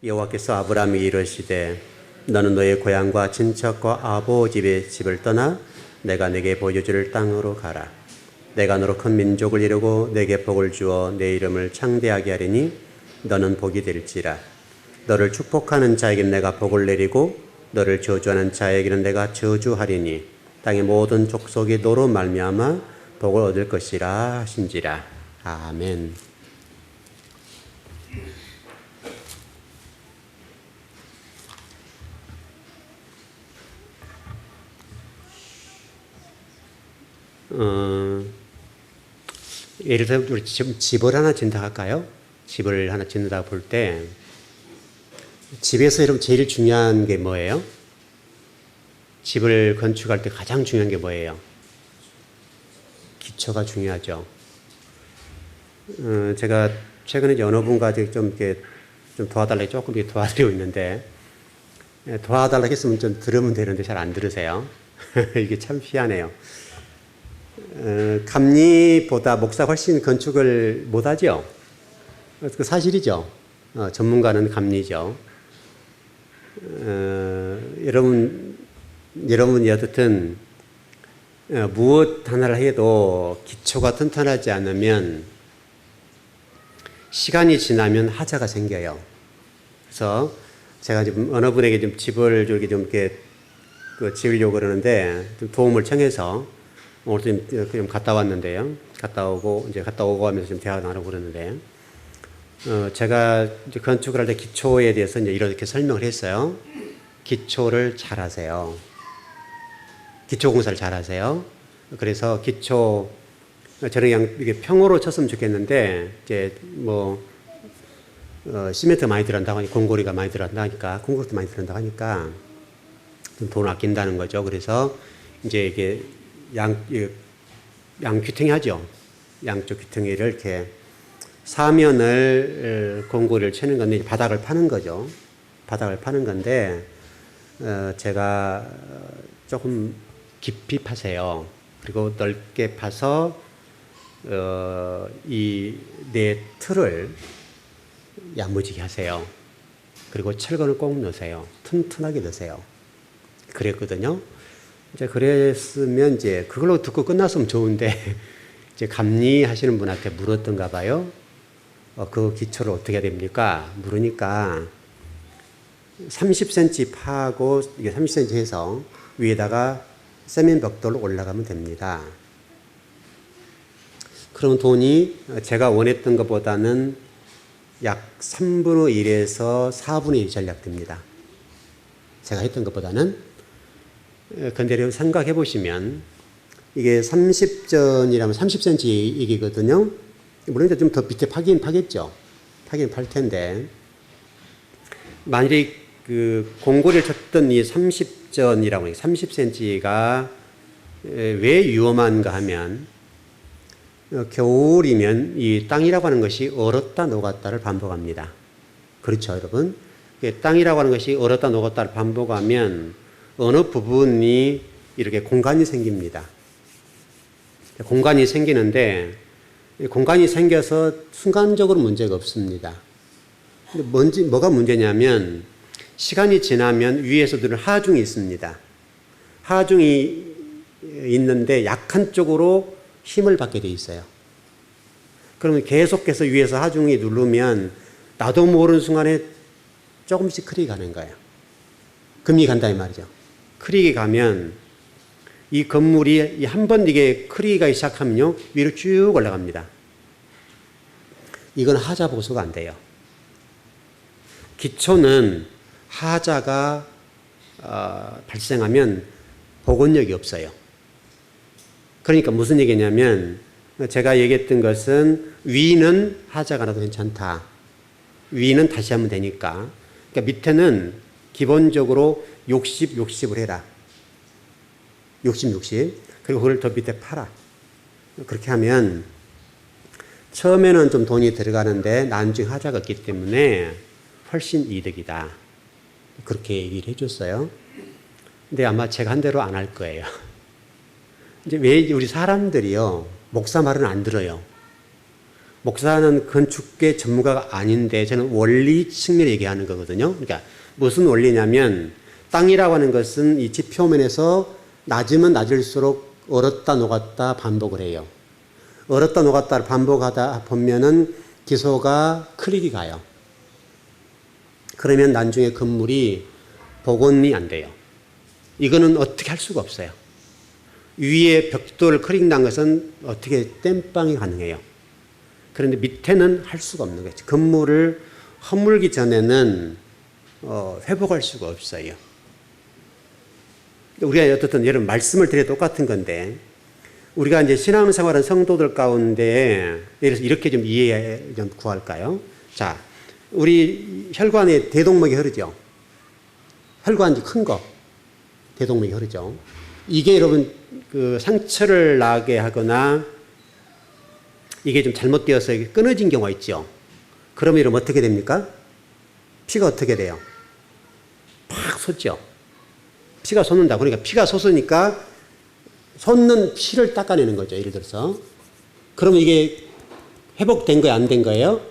여호와께서 아브라함에게 이르시되 너는 너의 고향과 친척과 아버지의 집을 떠나 내가 네게 보여줄 땅으로 가라. 내가 너로 큰 민족을 이루고 내게 복을 주어 내 이름을 창대하게 하리니 너는 복이 될지라. 너를 축복하는 자에게는 내가 복을 내리고 너를 저주하는 자에게는 내가 저주하리니 땅의 모든 족속이 너로 말미암아 복을 얻을 것이라 하신지라. 아멘. 예를 들어 우리 집을 하나 짓는다 할까요? 집을 하나 짓는다 볼 때 집에서 여러분 제일 중요한 게 뭐예요? 집을 건축할 때 가장 중요한 게 뭐예요? 기초가 중요하죠. 제가 최근에 어느 분과 좀 이렇게 좀 도와달라고 조금 이렇게 도와드리고 있는데 도와달라고 했으면 좀 들으면 되는데 잘 안 들으세요. 이게 참 희한해요. 감리보다 목사가 훨씬 건축을 못하죠. 그 사실이죠. 전문가는 감리죠. 여러분이 어떻든 무엇 하나를 해도 기초가 튼튼하지 않으면 시간이 지나면 하자가 생겨요. 그래서 제가 지금 어느 분에게 좀 집을 이렇게 지으려고 그러는데 좀 도움을 청해서 오늘 좀 갔다 왔는데요. 갔다 오고 하면서 좀 대화 나누고 그러는데, 제가 이제 건축을 할 때 기초에 대해서 이제 이렇게 설명을 했어요. 기초를 잘 하세요. 기초 공사를 잘 하세요. 그래서 저는 그냥 이게 평으로 쳤으면 좋겠는데, 이제 시멘트 많이 들어간다고 하니까, 공고리가 많이 들어간다고 하니까, 콘크리트 많이 들어간다고 하니까, 좀 돈 아낀다는 거죠. 그래서 이제 이게 양귀퉁이 하죠. 양쪽 귀퉁이를 이렇게 사면을 공고리를 치는 건데 바닥을 파는 거죠. 바닥을 파는 건데 제가 조금 깊이 파세요. 그리고 넓게 파서 이 네 틀을 야무지게 하세요. 그리고 철근을 꼭 넣으세요. 튼튼하게 넣으세요. 그랬거든요. 이제 그랬으면 이제 그걸로 듣고 끝났으면 좋은데 이제 감리하시는 분한테 물었던가 봐요. 그 기초를 어떻게 해야 됩니까? 물으니까 30cm 파고 이게 30cm 해서 위에다가 세면 벽돌로 올라가면 됩니다. 그럼 돈이 제가 원했던 것보다는 약 3분의 1에서 4분의 1 전략됩니다. 제가 했던 것보다는. 근데 생각해 보시면 이게 30전이라면 30cm이거든요. 물론 좀 더 밑에 파긴 파겠죠. 파긴 팔 텐데 만약에 그 공고리를 쳤던 이 30전이라고 30cm가 왜 위험한가 하면 겨울이면 이 땅이라고 하는 것이 얼었다 녹았다를 반복합니다. 그렇죠, 여러분? 땅이라고 하는 것이 얼었다 녹았다를 반복하면 어느 부분이 이렇게 공간이 생깁니다. 공간이 생기는데 공간이 생겨서 순간적으로 문제가 없습니다. 근데 뭐가 문제냐면 시간이 지나면 위에서 드는 하중이 있습니다. 하중이 있는데 약한 쪽으로 힘을 받게 돼 있어요. 그러면 계속해서 위에서 하중이 누르면 나도 모르는 순간에 조금씩 크릭이 가는 거예요. 금이 간다 이 말이죠. 크릭이 가면 이 건물이 한 번 이게 크릭이 가기 시작하면요 위로 쭉 올라갑니다. 이건 하자 보수가 안 돼요. 기초는 하자가 발생하면 복원력이 없어요. 그러니까 무슨 얘기냐면 제가 얘기했던 것은 위는 하자가 나도 괜찮다. 위는 다시 하면 되니까. 그러니까 밑에는 기본적으로 60을 해라. 60. 그리고 그걸 더 밑에 팔아. 그렇게 하면 처음에는 좀 돈이 들어가는데 나중에 하자가 없기 때문에 훨씬 이득이다. 그렇게 얘기를 해줬어요. 근데 아마 제가 한 대로 안 할 거예요. 이제 왜 우리 사람들이요 목사 말은 안 들어요. 목사는 건축계 전문가가 아닌데 저는 원리 측면을 얘기하는 거거든요. 그러니까 무슨 원리냐면 땅이라고 하는 것은 이 집 표면에서 낮으면 낮을수록 얼었다 녹았다 반복을 해요. 얼었다 녹았다를 반복하다 보면은 기소가 클릭이 가요. 그러면 나중에 건물이 복원이 안 돼요. 이거는 어떻게 할 수가 없어요. 위에 벽돌 클릭 난 것은 어떻게 땜빵이 가능해요. 그런데 밑에는 할 수가 없는 거죠. 건물을 허물기 전에는 회복할 수가 없어요. 우리가 어떻든 여러분 말씀을 드려 똑같은 건데 우리가 이제 신앙생활은 성도들 가운데 예를 들어서 이렇게 좀 이해 좀 구할까요? 자, 우리 혈관에 대동맥이 흐르죠. 혈관이 큰 거, 대동맥이 흐르죠. 이게 여러분 그 상처를 나게 하거나 이게 좀 잘못되어서 끊어진 경우가 있죠. 그러면 여러분 어떻게 됩니까? 피가 어떻게 돼요? 팍 솟죠. 피가 솟는다. 그러니까 피가 솟으니까 솟는 피를 닦아내는 거죠. 예를 들어서. 그러면 이게 회복된 거예요? 안 된 거예요?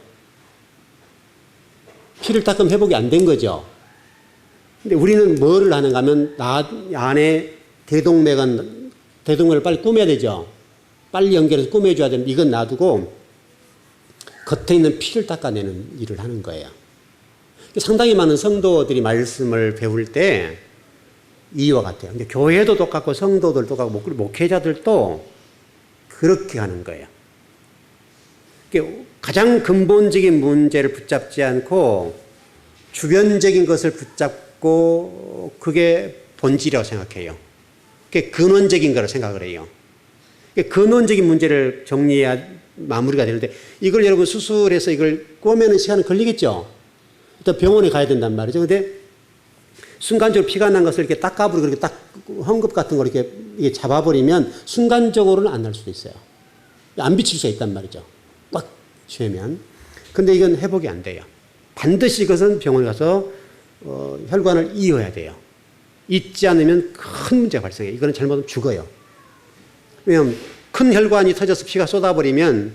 피를 닦으면 회복이 안 된 거죠. 근데 우리는 뭐를 하는가 하면 안에 대동맥을 빨리 꾸며야 되죠. 빨리 연결해서 꾸며줘야 되는데 이건 놔두고 겉에 있는 피를 닦아내는 일을 하는 거예요. 상당히 많은 성도들이 말씀을 배울 때 이와 같아요. 근데 교회도 똑같고 성도들 똑같고 목회자들도 그렇게 하는 거예요. 가장 근본적인 문제를 붙잡지 않고 주변적인 것을 붙잡고 그게 본질이라고 생각해요. 그게 근원적인 거라고 생각을 해요. 근원적인 문제를 정리해야 마무리가 되는데 이걸 여러분 수술해서 이걸 꼬매는 시간은 걸리겠죠. 또 병원에 가야 된단 말이죠. 근데 순간적으로 피가 난 것을 이렇게 닦아버리고 이렇게 딱 헝겊 같은 걸 이렇게 잡아버리면 순간적으로는 안 날 수도 있어요. 안 비칠 수 있단 말이죠. 꽉 쥐면. 근데 이건 회복이 안 돼요. 반드시 이것은 병원에 가서 혈관을 이어야 돼요. 잊지 않으면 큰 문제가 발생해요. 이거는 잘못하면 죽어요. 왜냐하면 큰 혈관이 터져서 피가 쏟아버리면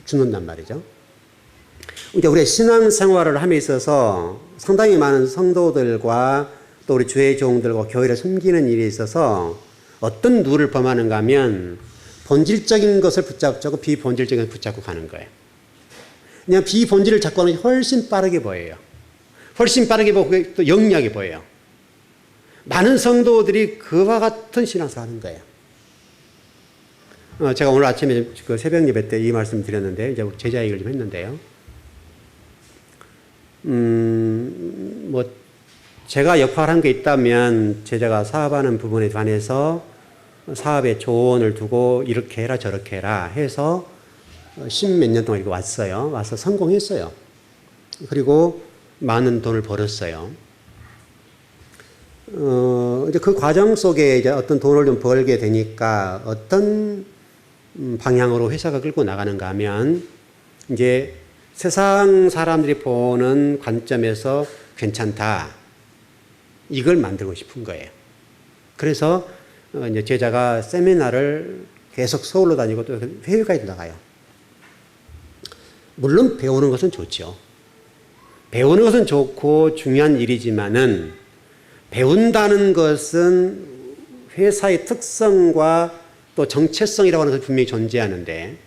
죽는단 말이죠. 그러니까 우리가 신앙생활을 함에 있어서 상당히 많은 성도들과 또 우리 주의 종들과 교회를 섬기는 일에 있어서 어떤 룰을 범하는가 하면 본질적인 것을 붙잡고 비본질적인 것을 붙잡고 가는 거예요. 그냥 비본질을 잡고 하는 게 훨씬 빠르게 보여요. 훨씬 빠르게 보고 또 영리하게 보여요. 많은 성도들이 그와 같은 신앙생활을 하는 거예요. 제가 오늘 아침에 그 새벽 예배 때 이 말씀 드렸는데 이제 제자 얘기를 좀 했는데요. 제가 역할한 게 있다면 제자가 사업하는 부분에 관해서 사업에 조언을 두고 이렇게 해라 저렇게 해라 해서 10몇 년 동안 이렇게 왔어요. 와서 성공했어요. 그리고 많은 돈을 벌었어요. 이제 그 과정 속에 이제 어떤 돈을 좀 벌게 되니까 어떤 방향으로 회사가 끌고 나가는가 하면 이제 세상 사람들이 보는 관점에서 괜찮다. 이걸 만들고 싶은 거예요. 그래서 이제 제자가 세미나를 계속 서울로 다니고 또 해외까지 나가요. 물론 배우는 것은 좋죠. 배우는 것은 좋고 중요한 일이지만은 배운다는 것은 회사의 특성과 또 정체성이라고 하는 것이 분명히 존재하는데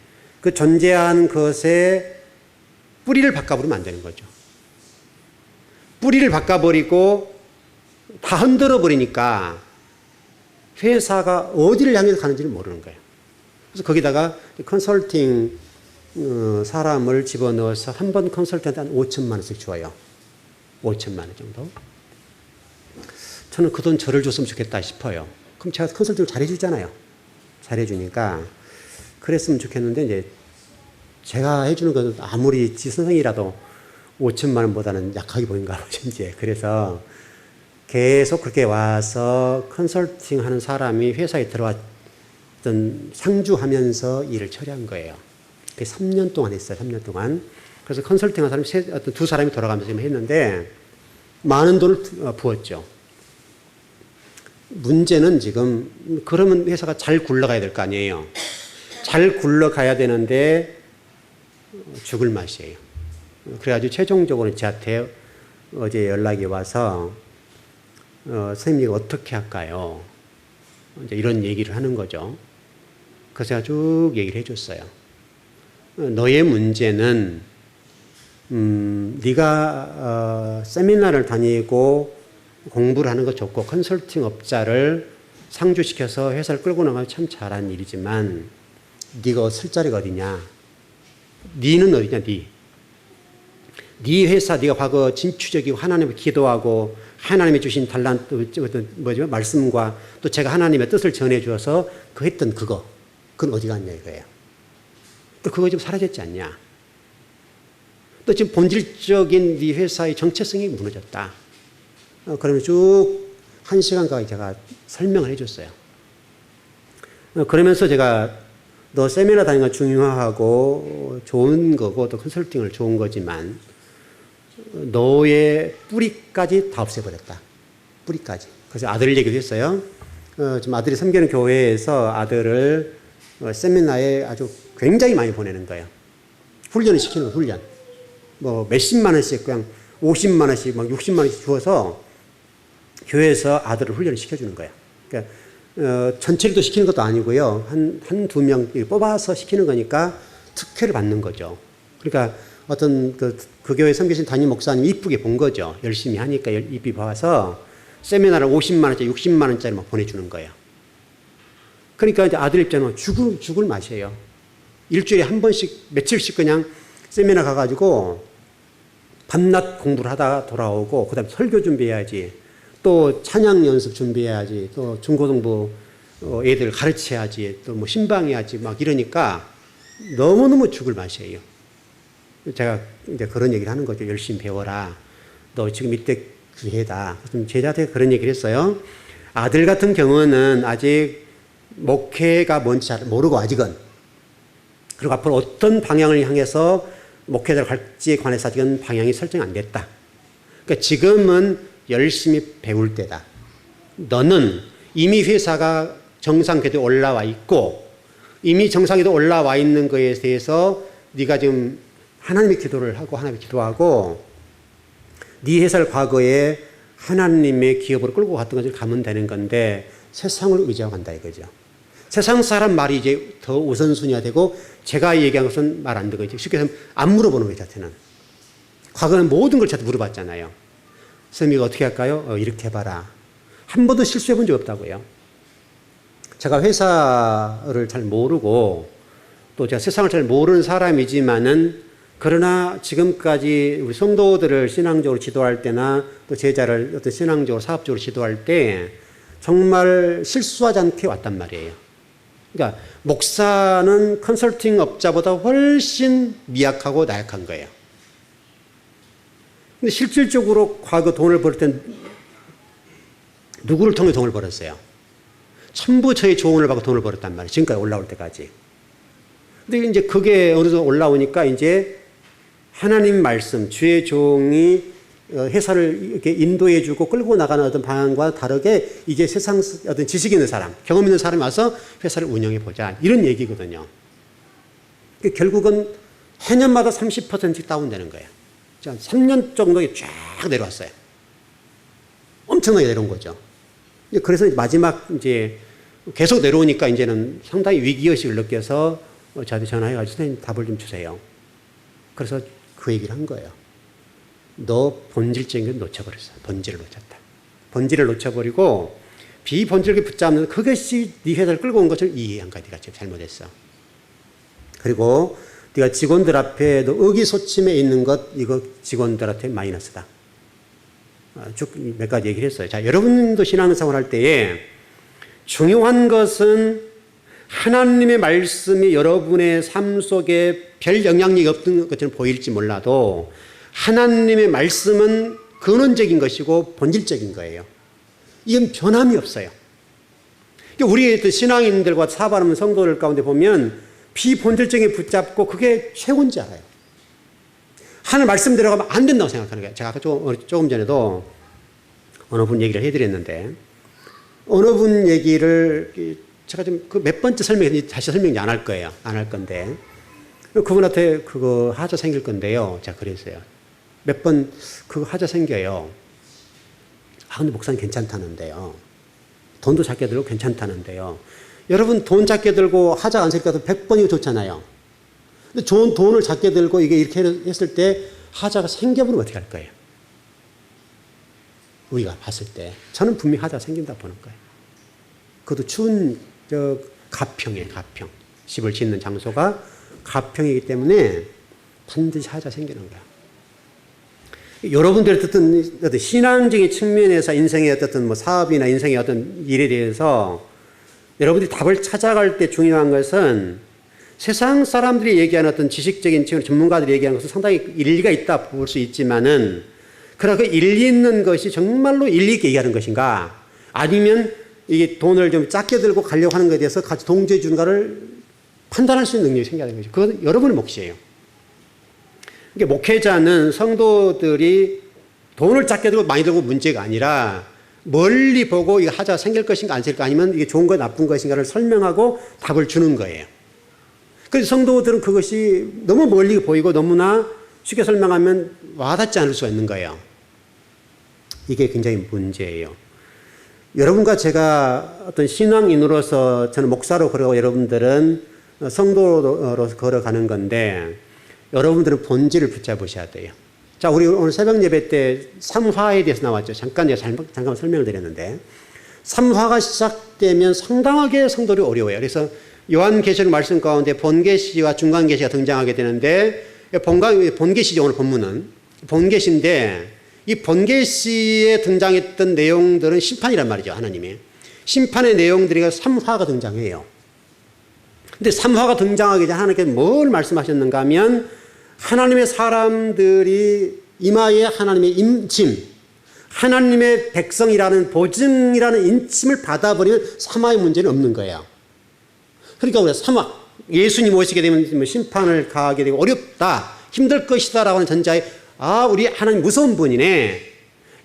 그 존재한 것에 뿌리를 바꿔버리면 안 되는 거죠. 뿌리를 바꿔버리고 다 흔들어 버리니까 회사가 어디를 향해서 가는지를 모르는 거예요. 그래서 거기다가 컨설팅 사람을 집어넣어서 한 번 컨설팅한테 한 5천만 원씩 줘요. 5천만 원 정도. 저는 그 돈 저를 줬으면 좋겠다 싶어요. 그럼 제가 컨설팅을 잘해주잖아요. 잘해주니까 그랬으면 좋겠는데 이제 제가 해주는 것은 아무리 지선생이라도 5천만 원보다는 약하게 보인가 보죠. 이제 그래서 계속 그렇게 와서 컨설팅 하는 사람이 회사에 들어왔던 상주하면서 일을 처리한 거예요. 그게 3년 동안 했어요. 3년 동안. 그래서 컨설팅 한 사람이 어떤 두 사람이 돌아가면서 했는데 많은 돈을 부었죠. 문제는 지금 그러면 회사가 잘 굴러가야 될 거 아니에요. 잘 굴러가야 되는데 죽을 맛이에요. 그래가지고 최종적으로 저한테 어제 연락이 와서 선생님 어떻게 할까요? 이제 이런 얘기를 하는 거죠. 그래서 제가 쭉 얘기를 해줬어요. 너의 문제는 네가 세미나를 다니고 공부를 하는 거 좋고 컨설팅 업자를 상주시켜서 회사를 끌고 나가면 참 잘한 일이지만 네가 쓸 자리가 어디냐? 네는 어디냐? 네 회사 네가 과거 진취적이고 하나님께 기도하고 하나님이 주신 달란트 말씀과 또 제가 하나님의 뜻을 전해 주어서 그 했던 그건 어디 갔냐 이거예요. 또 그거 지금 사라졌지 않냐? 또 지금 본질적인 네 회사의 정체성이 무너졌다. 그러면 쭉 1시간 가까이 제가 설명을 해줬어요. 그러면서 제가 너 세미나 다니는 건 중요하고 좋은 거고 또 컨설팅을 좋은 거지만 너의 뿌리까지 다 없애버렸다. 뿌리까지. 그래서 아들 얘기도 했어요. 지금 아들이 섬기는 교회에서 아들을 세미나에 아주 굉장히 많이 보내는 거예요. 훈련을 시키는 거, 훈련. 뭐 몇십만 원씩 그냥 50만 원씩 막 60만 원씩 주어서 교회에서 아들을 훈련을 시켜주는 거예요. 그러니까 전체를 또 시키는 것도 아니고요. 한두 명 뽑아서 시키는 거니까 특혜를 받는 거죠. 그러니까 어떤 그 교회 섬기신 담임 목사님 이쁘게 본 거죠. 열심히 하니까 이쁘게 봐서 세미나를 50만 원짜리, 60만 원짜리 막 보내주는 거예요. 그러니까 이제 아들 입장은 죽을 맛이에요. 일주일에 한 번씩, 며칠씩 그냥 세미나 가가지고 밤낮 공부를 하다가 돌아오고, 그 다음에 설교 준비해야지, 또 찬양 연습 준비해야지, 또 중고등부 애들 가르쳐야지, 또 뭐 신방해야지 막 이러니까 너무너무 죽을 맛이에요. 제가 이제 그런 얘기를 하는 거죠. 열심히 배워라. 너 지금 이때 기회다. 제자한테 그런 얘기를 했어요. 아들 같은 경우는 아직 목회가 뭔지 잘 모르고 아직은. 그리고 앞으로 어떤 방향을 향해서 목회자를 갈지에 관해서 아직은 방향이 설정 안 됐다. 그러니까 지금은 열심히 배울 때다. 너는 이미 회사가 정상 궤도에 올라와 있고 이미 정상 궤도에 올라와 있는 거에 대해서 네가 지금 하나님의 기도를 하고 하나님의 기도하고 네 회사를 과거에 하나님의 기업으로 끌고 갔던 것을 가면 되는 건데 세상을 의지하고 간다 이거죠. 세상 사람 말이 이제 더 우선순위가 되고 제가 얘기한 것은 말 안 되고 쉽게 말하면 안 물어보는 거예요. 저한테는. 과거는 모든 걸 저한테 물어봤잖아요. 선생님이 어떻게 할까요? 이렇게 해봐라. 한 번도 실수해 본 적 없다고요. 제가 회사를 잘 모르고 또 제가 세상을 잘 모르는 사람이지만은 그러나 지금까지 우리 성도들을 신앙적으로 지도할 때나 또 제자를 어떤 신앙적으로 사업적으로 지도할 때 정말 실수하지 않게 왔단 말이에요. 그러니까 목사는 컨설팅 업자보다 훨씬 미약하고 나약한 거예요. 근데 실질적으로 과거 돈을 벌 땐 누구를 통해 돈을 벌었어요? 전부 저의 조언을 받고 돈을 벌었단 말이에요. 지금까지 올라올 때까지. 근데 이제 그게 어느 정도 올라오니까 이제 하나님 말씀, 주의 종이 회사를 이렇게 인도해주고 끌고 나가는 어떤 방향과 다르게 이제 세상 어떤 지식 있는 사람, 경험 있는 사람이 와서 회사를 운영해보자. 이런 얘기거든요. 결국은 해년마다 30%씩 다운되는 거예요. 3년 정도에 쫙 내려왔어요. 엄청나게 내려온 거죠. 그래서 마지막 이제 계속 내려오니까 이제는 상당히 위기의식을 느껴서 저한테 전화해가지고 선생님 답을 좀 주세요. 그래서 그 얘기를 한 거예요. 너 본질적인 걸 놓쳐버렸어. 본질을 놓쳤다. 본질을 놓쳐버리고 비본질을 붙잡는 그것이 네 회사를 끌고 온 것을 이해한 거야. 네가 잘못했어. 그리고 네가 직원들 앞에 너 의기소침해 있는 것 이거 직원들한테 마이너스다. 쭉 몇 가지 얘기를 했어요. 자, 여러분도 신앙생활 할 때에 중요한 것은 하나님의 말씀이 여러분의 삶 속에 별 영향력이 없는 것처럼 보일지 몰라도 하나님의 말씀은 근원적인 것이고 본질적인 거예요. 이건 변함이 없어요. 우리 신앙인들과 사바하는 성도들 가운데 보면 비본질적인 붙잡고 그게 최고인지 알아요. 하나님 말씀대로 가면 안 된다고 생각하는 거예요. 제가 아까 조금 전에도 어느 분 얘기를 해드렸는데 어느 분 얘기를 제가 좀 그 몇 번째 설명했는지 다시 설명 안 할 거예요. 안 할 건데 그분한테 그거 하자 생길 건데요. 제가 그랬어요. 몇 번 그거 하자 생겨요. 근데 목사님 괜찮다는데요. 돈도 작게 들고 괜찮다는데요. 여러분 돈 작게 들고 하자 안 생겨도 100번이고 좋잖아요. 근데 좋은 돈을 작게 들고 이게 이렇게 했을 때 하자가 생겨버리면 어떻게 할 거예요? 우리가 봤을 때 저는 분명히 하자가 생긴다 보는 거예요. 그것도 추운 가평에 가평. 집을 짓는 장소가 가평이기 때문에 반드시 하자 생기는 거예요. 여러분들의 어떤 신앙적인 측면에서 인생의 어떤 뭐 사업이나 인생의 어떤 일에 대해서 여러분들이 답을 찾아갈 때 중요한 것은 세상 사람들이 얘기하는 어떤 지식적인 전문가들이 얘기하는 것은 상당히 일리가 있다 볼 수 있지만은 그러나 그 일리 있는 것이 정말로 일리 있게 얘기하는 것인가 아니면 이게 돈을 좀 작게 들고 가려고 하는 것에 대해서 같이 동조해 주는가를 판단할 수 있는 능력이 생겨야 되는 거죠. 그건 여러분의 몫이에요. 그러니까 목회자는 성도들이 돈을 작게 들고 많이 들고 문제가 아니라 멀리 보고 이거 하자 생길 것인가 안 생길까 아니면 이게 좋은 거 나쁜 것인가를 설명하고 답을 주는 거예요. 그래서 성도들은 그것이 너무 멀리 보이고 너무나 쉽게 설명하면 와닿지 않을 수가 있는 거예요. 이게 굉장히 문제예요. 여러분과 제가 어떤 신앙인으로서 저는 목사로 걸어가고 여러분들은 성도로서 걸어가는 건데 여러분들은 본질을 붙잡으셔야 돼요. 자, 우리 오늘 새벽 예배 때 3화에 대해서 나왔죠. 잠깐 설명을 드렸는데 3화가 시작되면 상당하게 성도들이 어려워요. 그래서 요한계시록 말씀 가운데 본계시와 중간계시가 등장하게 되는데 본계시죠. 오늘 본문은 본계시인데 이 본계시에 등장했던 내용들은 심판이란 말이죠. 하나님의 심판의 내용들이 3화가 등장해요. 근데 3화가 등장하기 전에 하나님께서 뭘 말씀하셨는가 하면 하나님의 사람들이 이마에 하나님의 임침, 하나님의 백성이라는 보증이라는 인침을 받아버리면 3화의 문제는 없는 거예요. 그러니까 우리가 3화, 예수님 오시게 되면 심판을 가하게 되고 어렵다, 힘들 것이다 라고 하는 전자에 우리 하나님 무서운 분이네.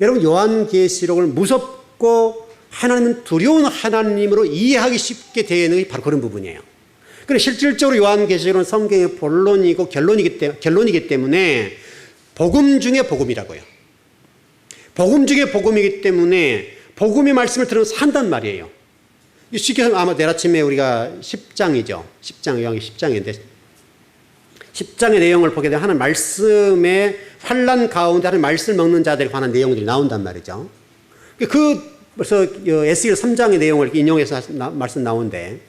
여러분 요한계시록을 무섭고 하나님은 두려운 하나님으로 이해하기 쉽게 되는 게 바로 그런 부분이에요. 그런데 실질적으로 요한계시록은 성경의 본론이고 결론이기 때문에 복음 중에 복음이라고요. 복음 중에 복음이기 때문에 복음의 말씀을 들으면 산단 말이에요. 쉽게 해서 아마 내일 아침에 우리가 10장이죠. 10장, 요한계 10장인데 10장의 내용을 보게 되면 하나님 말씀의 환난 가운데 하나님 말씀을 먹는 자들에 관한 내용들이 나온단 말이죠. 벌써 에스겔 3장의 내용을 인용해서 말씀 나오는데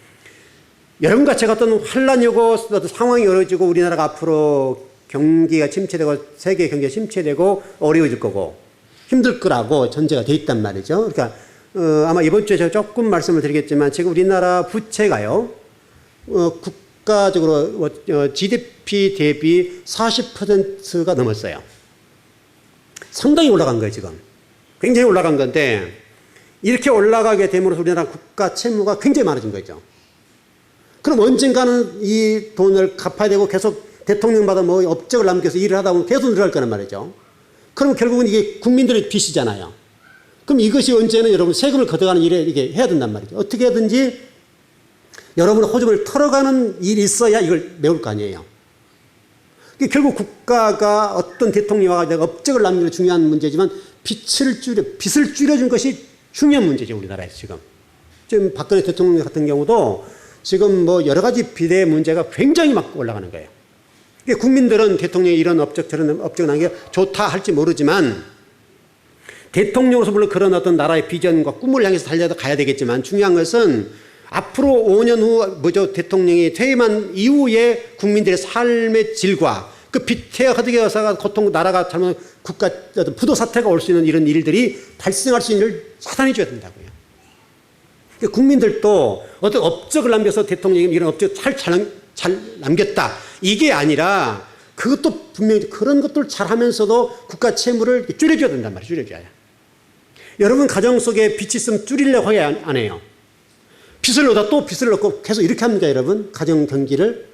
여러분과 제가 어떤 환난이 오고 어떤 상황이 어려워지고 우리나라가 앞으로 경기가 침체되고 세계 경기가 침체되고 어려워질 거고 힘들 거라고 전제가 돼 있단 말이죠. 그러니까 아마 이번 주에 제가 조금 말씀을 드리겠지만 지금 우리나라 부채가요 국가적으로 GDP 대비 40%가 넘었어요. 상당히 올라간 거예요 지금. 굉장히 올라간 건데 이렇게 올라가게 됨으로써 우리나라 국가 채무가 굉장히 많아진 거죠. 그럼 언젠가는 이 돈을 갚아야 되고 계속 대통령마다 뭐 업적을 남겨서 일을 하다 보면 계속 늘어날 거란 말이죠. 그럼 결국은 이게 국민들의 빚이잖아요. 그럼 이것이 언제는 여러분 세금을 걷어가는 일에 이게 해야 된단 말이죠. 어떻게든지 여러분의 호적을 털어가는 일이 있어야 이걸 메울 거 아니에요. 결국 국가가 어떤 대통령이 내가 업적을 남기는 중요한 문제지만 빚을 줄여준 것이 중요한 문제죠. 우리나라에서 지금 박근혜 대통령 같은 경우도 지금 뭐 여러 가지 비대 문제가 굉장히 막 올라가는 거예요. 국민들은 대통령이 이런 업적 저런 업적 남겨 좋다 할지 모르지만 대통령으로서 물론 그런 어떤 나라의 비전과 꿈을 향해서 달려도 가야 되겠지만 중요한 것은 앞으로 5년 후 대통령이 퇴임한 이후에 국민들의 삶의 질과 그 빚태와 허덕여사가 고통 나라가 잘못 국가 어떤 부도 사태가 올 수 있는 이런 일들이 발생할 수 있는 일을 차단해 줘야 된다고요. 국민들도 어떤 업적을 남겨서 대통령이 이런 업적 잘 남겼다. 이게 아니라 그것도 분명히 그런 것들 잘 하면서도 국가 채무를 줄여줘야 된단 말이에요. 줄여줘야. 여러분 가정 속에 빚이 있으면 줄이려고 해야 안 해요. 빚을 얻어 또 빚을 얻고 계속 이렇게 합니까 여러분? 가정 경기를.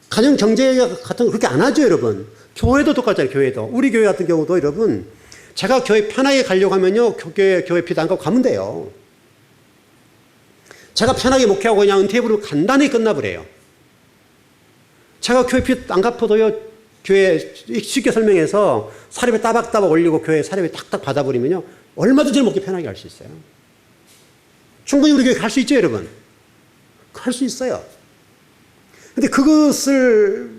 가정 경제 같은 거 그렇게 안 하죠 여러분. 교회도 똑같잖아요. 교회도. 우리 교회 같은 경우도 여러분 제가 교회 편하게 가려고 하면요. 교회 빚 안 갚고 가면 돼요. 제가 편하게 목회하고 그냥 은퇴부로 간단히 끝나버려요. 제가 교회 빚 안 갚아도요, 교회 쉽게 설명해서 사립에 따박따박 올리고 교회 사립에 탁탁 받아버리면요, 얼마든지 먹기 편하게 할 수 있어요. 충분히 우리 교회 갈 수 있죠, 여러분? 할 수 있어요. 근데 그것을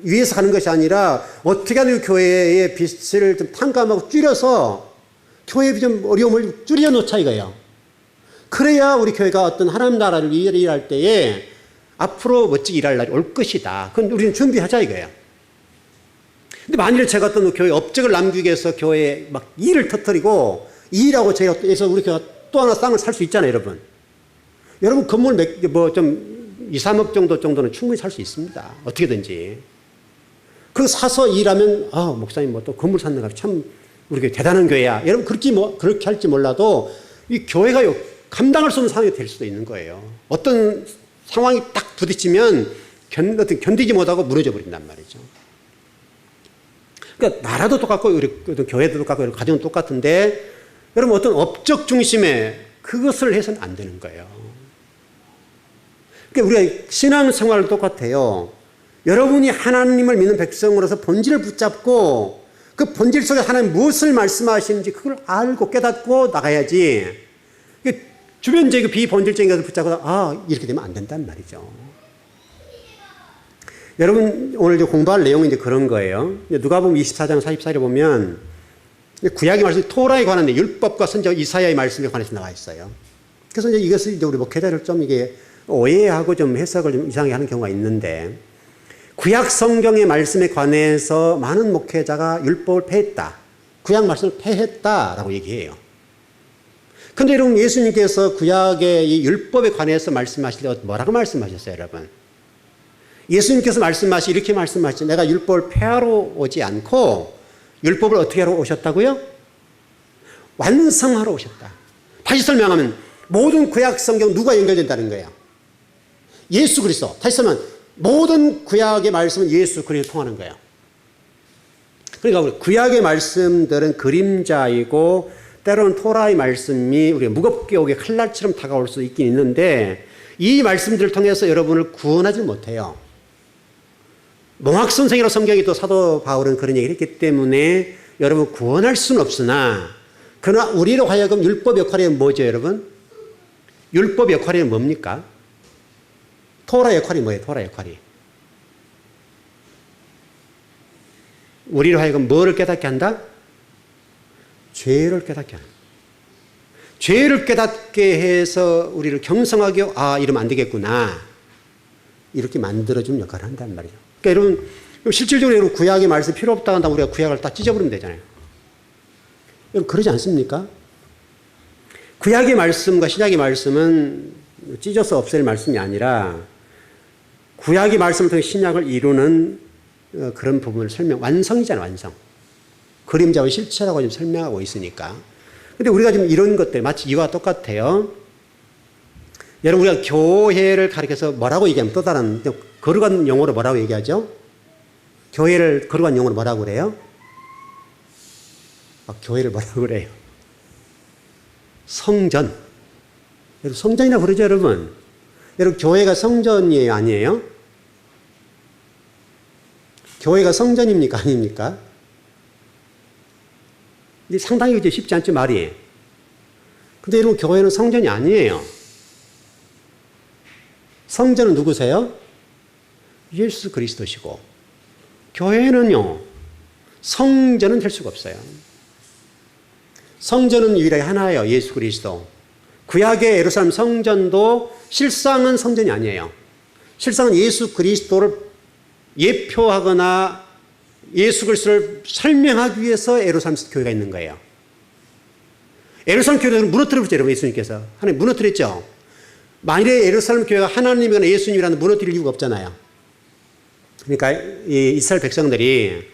위해서 하는 것이 아니라 어떻게 하면 교회의 빚을 좀 탕감하고 줄여서 교회의 좀 어려움을 줄여놓자 이거예요. 그래야 우리 교회가 어떤 하나님 나라를 일할 때에 앞으로 멋지게 일할 날이 올 것이다. 그건 우리는 준비하자 이거예요. 근데 만일에 제가 어떤 교회 업적을 남기기 위해서 교회에 막 일을 터뜨리고 일하고 해서 우리 교회가 또 하나 땅을 살 수 있잖아요, 여러분. 여러분 건물 좀 2, 3억 정도는 충분히 살 수 있습니다. 어떻게든지. 그거 사서 일하면, 목사님 또 건물 사는 값이 참 우리 교회 대단한 교회야. 여러분 그렇게 할지 몰라도 이 교회가 감당할 수 없는 상황이 될 수도 있는 거예요. 어떤 상황이 딱 부딪히면 견디지 못하고 무너져 버린단 말이죠. 그러니까 나라도 똑같고 우리 교회도 똑같고 가정은 똑같은데 여러분 어떤 업적 중심에 그것을 해서는 안 되는 거예요. 그러니까 우리가 신앙생활도 똑같아요. 여러분이 하나님을 믿는 백성으로서 본질을 붙잡고 그 본질 속에 하나님 무엇을 말씀하시는지 그걸 알고 깨닫고 나가야지. 주변적이고 비본질적인 것을 붙잡고 이렇게 되면 안 된단 말이죠. 여러분 오늘 공부할 내용은 이제 그런 거예요. 누가복음 24장 44절에 보면 구약의 말씀 토라에 관한 율법과 선지자 이사야의 말씀에 관해서 나와 있어요. 그래서 이제 이것을 이제 우리 목회자들 좀 이게 오해하고 좀 해석을 좀 이상하게 하는 경우가 있는데 구약 성경의 말씀에 관해서 많은 목회자가 율법을 폐했다. 구약 말씀을 폐했다라고 얘기해요. 근데 여러분 예수님께서 구약의 이 율법에 관해서 말씀하실 때 뭐라고 말씀하셨어요, 여러분? 예수님께서 이렇게 말씀하시죠. 내가 율법을 폐하러 오지 않고 율법을 어떻게 하러 오셨다고요? 완성하러 오셨다. 다시 설명하면 모든 구약 성경 누가 연결된다는 거예요? 예수 그리스도. 다시 설명하면 모든 구약의 말씀은 예수 그리스도 통하는 거예요. 그러니까 구약의 말씀들은 그림자이고 때로는 토라의 말씀이 우리가 무겁게 오게 칼날처럼 다가올 수 있긴 있는데 이 말씀들을 통해서 여러분을 구원하지 못해요. 몽학선생이라고 성경이 또 사도 바울은 그런 얘기를 했기 때문에 여러분 구원할 수는 없으나 그러나 우리로 하여금 율법 역할이 뭐죠, 여러분? 율법 역할이 뭡니까? 토라 역할이 뭐예요? 토라 역할이. 우리로 하여금 뭐를 깨닫게 한다? 죄를 깨닫게 한다. 죄를 깨닫게 해서 우리를 경성하게 이러면 안 되겠구나. 이렇게 만들어주는 역할을 한단 말이죠. 그러니까 여러분 실질적으로 여러분 구약의 말씀 필요 없다 한다면 우리가 구약을 딱 찢어버리면 되잖아요. 여러분 그러지 않습니까? 구약의 말씀과 신약의 말씀은 찢어서 없앨 말씀이 아니라 구약의 말씀을 통해 신약을 이루는 그런 부분을 완성이잖아요, 완성. 그림자와 실체라고 지금 설명하고 있으니까. 근데 우리가 지금 이런 것들 마치 이와 똑같아요. 여러분 우리가 교회를 가리켜서 뭐라고 얘기하면 또 다른 거룩한 용어로 뭐라고 얘기하죠? 교회를 거룩한 용어로 뭐라고 그래요? 교회를 뭐라고 그래요? 성전. 여러분 성전이라고 그러죠, 여러분? 여러분 교회가 성전이에요, 아니에요? 교회가 성전입니까, 아닙니까? 이게 상당히 이제 쉽지 않죠, 말이. 근데 여러분 교회는 성전이 아니에요. 성전은 누구세요? 예수 그리스도시고 교회는요 성전은 될 수가 없어요. 성전은 유일하게 하나예요. 예수 그리스도. 구약의 예루살렘 성전도 실상은 성전이 아니에요. 실상은 예수 그리스도를 예표하거나 예수 그리스도를 설명하기 위해서 예루살렘 교회가 있는 거예요. 예루살렘 교회는 무너뜨렸죠, 여러분. 예수님께서 하나님 무너뜨렸죠. 만일에 예루살렘 교회가 하나님이거나 예수님이라는 무너뜨릴 이유가 없잖아요. 그러니까 이 이스라엘 백성들이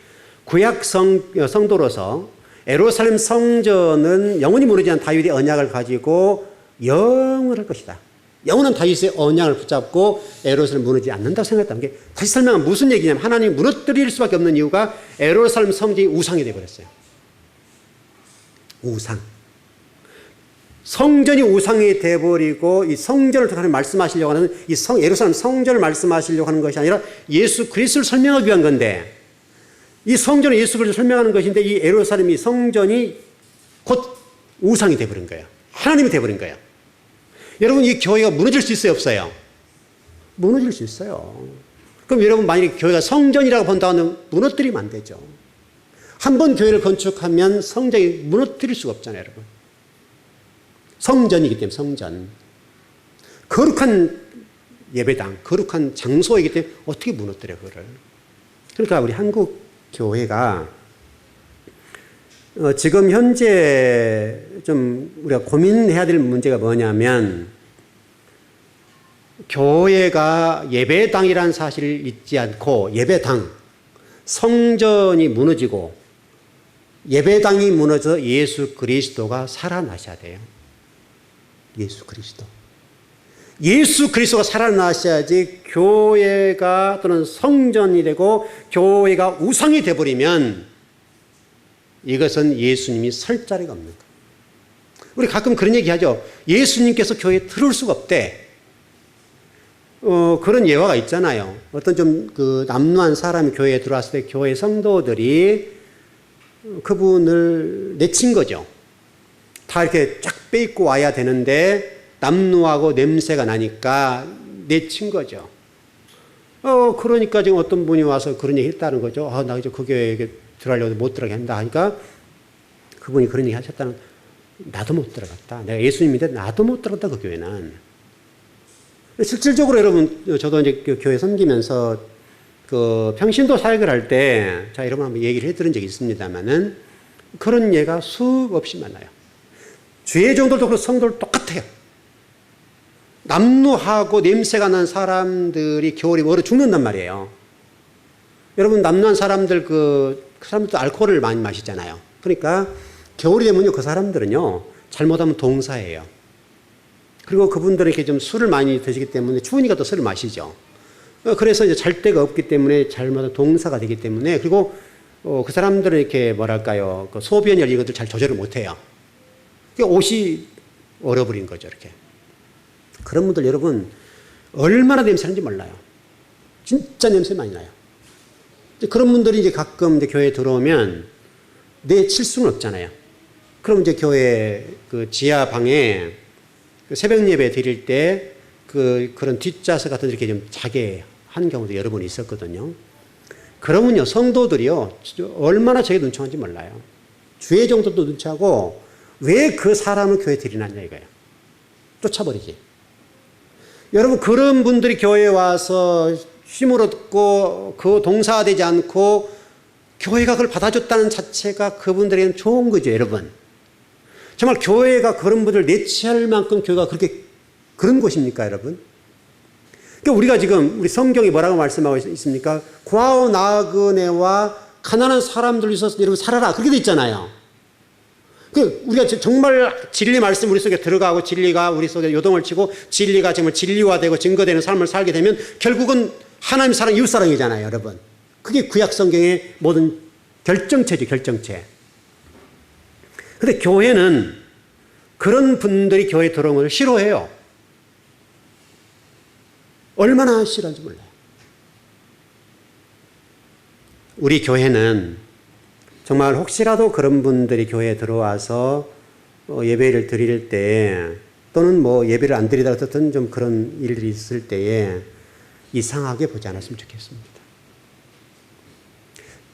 구약 성도로서 예루살렘 성전은 영원히 무너지지 않은 다윗의 언약을 가지고 영원할 것이다. 영원한 다윗의 언약을 붙잡고 예루살렘 무너지지 않는다고 생각했다는 게 다시 설명하면 무슨 얘기냐면 하나님이 무너뜨릴 수밖에 없는 이유가 예루살렘 성전이 우상이 되어버렸어요. 우상. 성전이 우상이 되어버리고 이 성전을 통해 말씀하시려고 하는 이 예루살렘 성전을 말씀하시려고 하는 것이 아니라 예수 그리스도를 설명하기 위한 건데, 이 성전은 예수 그리스도를 설명하는 것인데 이 예루살렘이 성전이 곧 우상이 되어버린 거예요. 하나님이 되어버린 거예요. 여러분, 이 교회가 무너질 수 있어요, 없어요? 무너질 수 있어요. 그럼 여러분, 만약에 교회가 성전이라고 본다면 무너뜨리면 안 되죠. 한 번 교회를 건축하면 성전이 무너뜨릴 수가 없잖아요, 여러분. 성전이기 때문에, 성전. 거룩한 예배당, 거룩한 장소이기 때문에 어떻게 무너뜨려, 그거를. 그러니까 우리 한국 교회가 지금 현재 좀 우리가 고민해야 될 문제가 뭐냐면, 교회가 예배당이라는 사실을 잊지 않고, 예배당, 성전이 무너지고 예배당이 무너져 예수 그리스도가 살아나셔야 돼요. 예수 그리스도. 예수 그리스도가 살아나셔야지 교회가 또는 성전이 되고 교회가 우상이 되어버리면 이것은 예수님이 설 자리가 없는 거예요. 우리 가끔 그런 얘기 하죠. 예수님께서 교회에 들어올 수가 없대. 그런 예화가 있잖아요. 어떤 좀 남루한 사람이 교회에 들어왔을 때 교회 성도들이 그분을 내친 거죠. 다 이렇게 쫙 빼입고 와야 되는데 남루하고 냄새가 나니까 내친 거죠. 그러니까 지금 어떤 분이 와서 그런 얘기 했다는 거죠. 나 이제 그 교회에 들어가려고 못 들어가게 한다 하니까 그분이 그런 얘기 하셨다는, 나도 못 들어갔다. 내가 예수님인데 나도 못 들어갔다, 그 교회는. 실질적으로 여러분, 저도 이제 교회 섬기면서 평신도 사역을 할 때, 자, 여러분 한번 얘기를 해드린 적이 있습니다만은, 그런 예가 수없이 많아요. 주의 종들도 그렇고 성도들 똑같아요. 남루하고 냄새가 난 사람들이 겨울에 얼어 죽는단 말이에요. 여러분, 남루한 사람들, 그 사람들도 알코올을 많이 마시잖아요. 그러니까 겨울이 되면요, 그 사람들은요, 잘못하면 동사예요. 그리고 그분들은 이렇게 좀 술을 많이 드시기 때문에 추우니까 또 술을 마시죠. 그래서 이제 잘 데가 없기 때문에 잘못하면 동사가 되기 때문에, 그리고 그 사람들은 이렇게 뭐랄까요, 그 소변이나 이것들 잘 조절을 못 해요. 옷이 얼어버린 거죠, 이렇게. 그런 분들 여러분, 얼마나 냄새 나는지 몰라요. 진짜 냄새 많이 나요. 그런 분들이 이제 가끔 이제 교회에 들어오면 내칠 수는 없잖아요. 그럼 이제 교회 그 지하 방에 새벽 예배 드릴 때 그런 뒷좌석 같은 데 이렇게 좀 자게 한 경우도 여러 번 있었거든요. 그러면요, 성도들이요, 얼마나 저게 눈치하는지 몰라요. 주의 정도도 눈치하고, 왜 그 사람을 교회에 들이놨냐 이거예요. 쫓아버리지. 여러분, 그런 분들이 교회에 와서 힘을 얻고 그 동사되지 않고 교회가 그걸 받아줬다는 자체가 그분들에게는 좋은 거죠, 여러분. 정말 교회가 그런 분들 내치할 만큼 교회가 그렇게 그런 곳입니까, 여러분? 그러니까 우리가 지금 우리 성경이 뭐라고 말씀하고 있습니까? 고아와 나그네와 가난한 사람들 있어서 여러분 살아라, 그렇게 돼 있잖아요. 우리가 정말 진리 말씀 우리 속에 들어가고 진리가 우리 속에 요동을 치고 진리가 정말 진리화되고 증거되는 삶을 살게 되면 결국은 하나님 사랑, 이웃 사랑이잖아요, 여러분. 그게 구약 성경의 모든 결정체죠, 결정체. 근데 교회는 그런 분들이 교회에 들어오는 걸 싫어해요. 얼마나 싫어하는지 몰라요. 우리 교회는 정말 혹시라도 그런 분들이 교회에 들어와서 예배를 드릴 때, 또는 뭐 예배를 안 드리다가 어떤 좀 그런 일들이 있을 때에 이상하게 보지 않았으면 좋겠습니다.